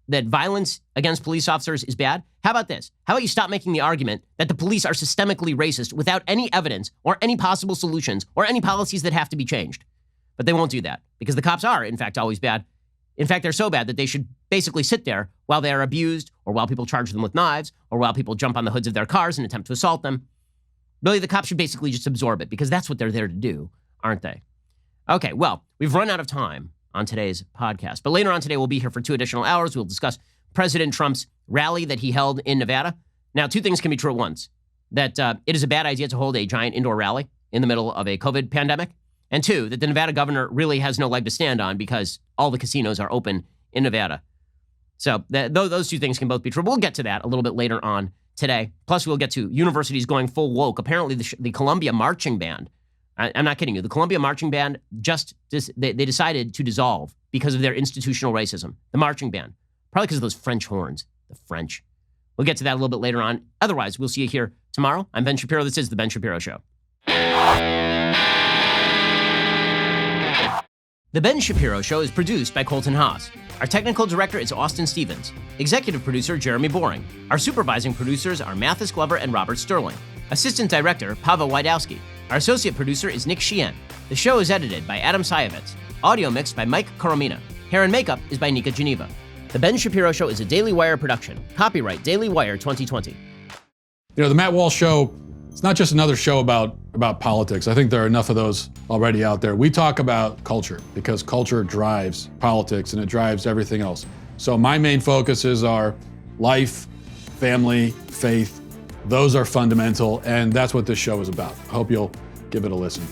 that violence against police officers is bad, how about this? How about you stop making the argument that the police are systemically racist without any evidence or any possible solutions or any policies that have to be changed? But they won't do that because the cops are, in fact, always bad. In fact, they're so bad that they should basically sit there while they are abused or while people charge them with knives or while people jump on the hoods of their cars and attempt to assault them. Really, the cops should basically just absorb it because that's what they're there to do, aren't they? Okay, well, we've run out of time on today's podcast. But later on today, we'll be here for 2 additional hours. We'll discuss President Trump's rally that he held in Nevada. Now, 2 things can be true at once. That it is a bad idea to hold a giant indoor rally in the middle of a COVID pandemic. And 2, that the Nevada governor really has no leg to stand on because all the casinos are open in Nevada. So those 2 things can both be true. We'll get to that a little bit later on today. Plus, we'll get to universities going full woke. Apparently, the Columbia Marching Band, I'm not kidding you. The Columbia Marching Band they decided to dissolve because of their institutional racism. The marching band, probably because of those French horns. The French. We'll get to that a little bit later on. Otherwise, we'll see you here tomorrow. I'm Ben Shapiro. This is the Ben Shapiro Show. The Ben Shapiro Show is produced by Colton Haas. Our technical director is Austin Stevens. Executive producer Jeremy Boring. Our supervising producers are Mathis Glover and Robert Sterling. Assistant director Pavel Wydowski. Our associate producer is Nick Sheehan. The show is edited by Adam Sayevitz. Audio mixed by Mike Coromina. Hair and makeup is by Nika Geneva. The Ben Shapiro Show is a Daily Wire production. Copyright Daily Wire 2020. You know, the Matt Walsh Show, it's not just another show about politics. I think there are enough of those already out there. We talk about culture because culture drives politics and it drives everything else. So my main focuses are life, family, faith. Those are fundamental, and that's what this show is about. I hope you'll give it a listen.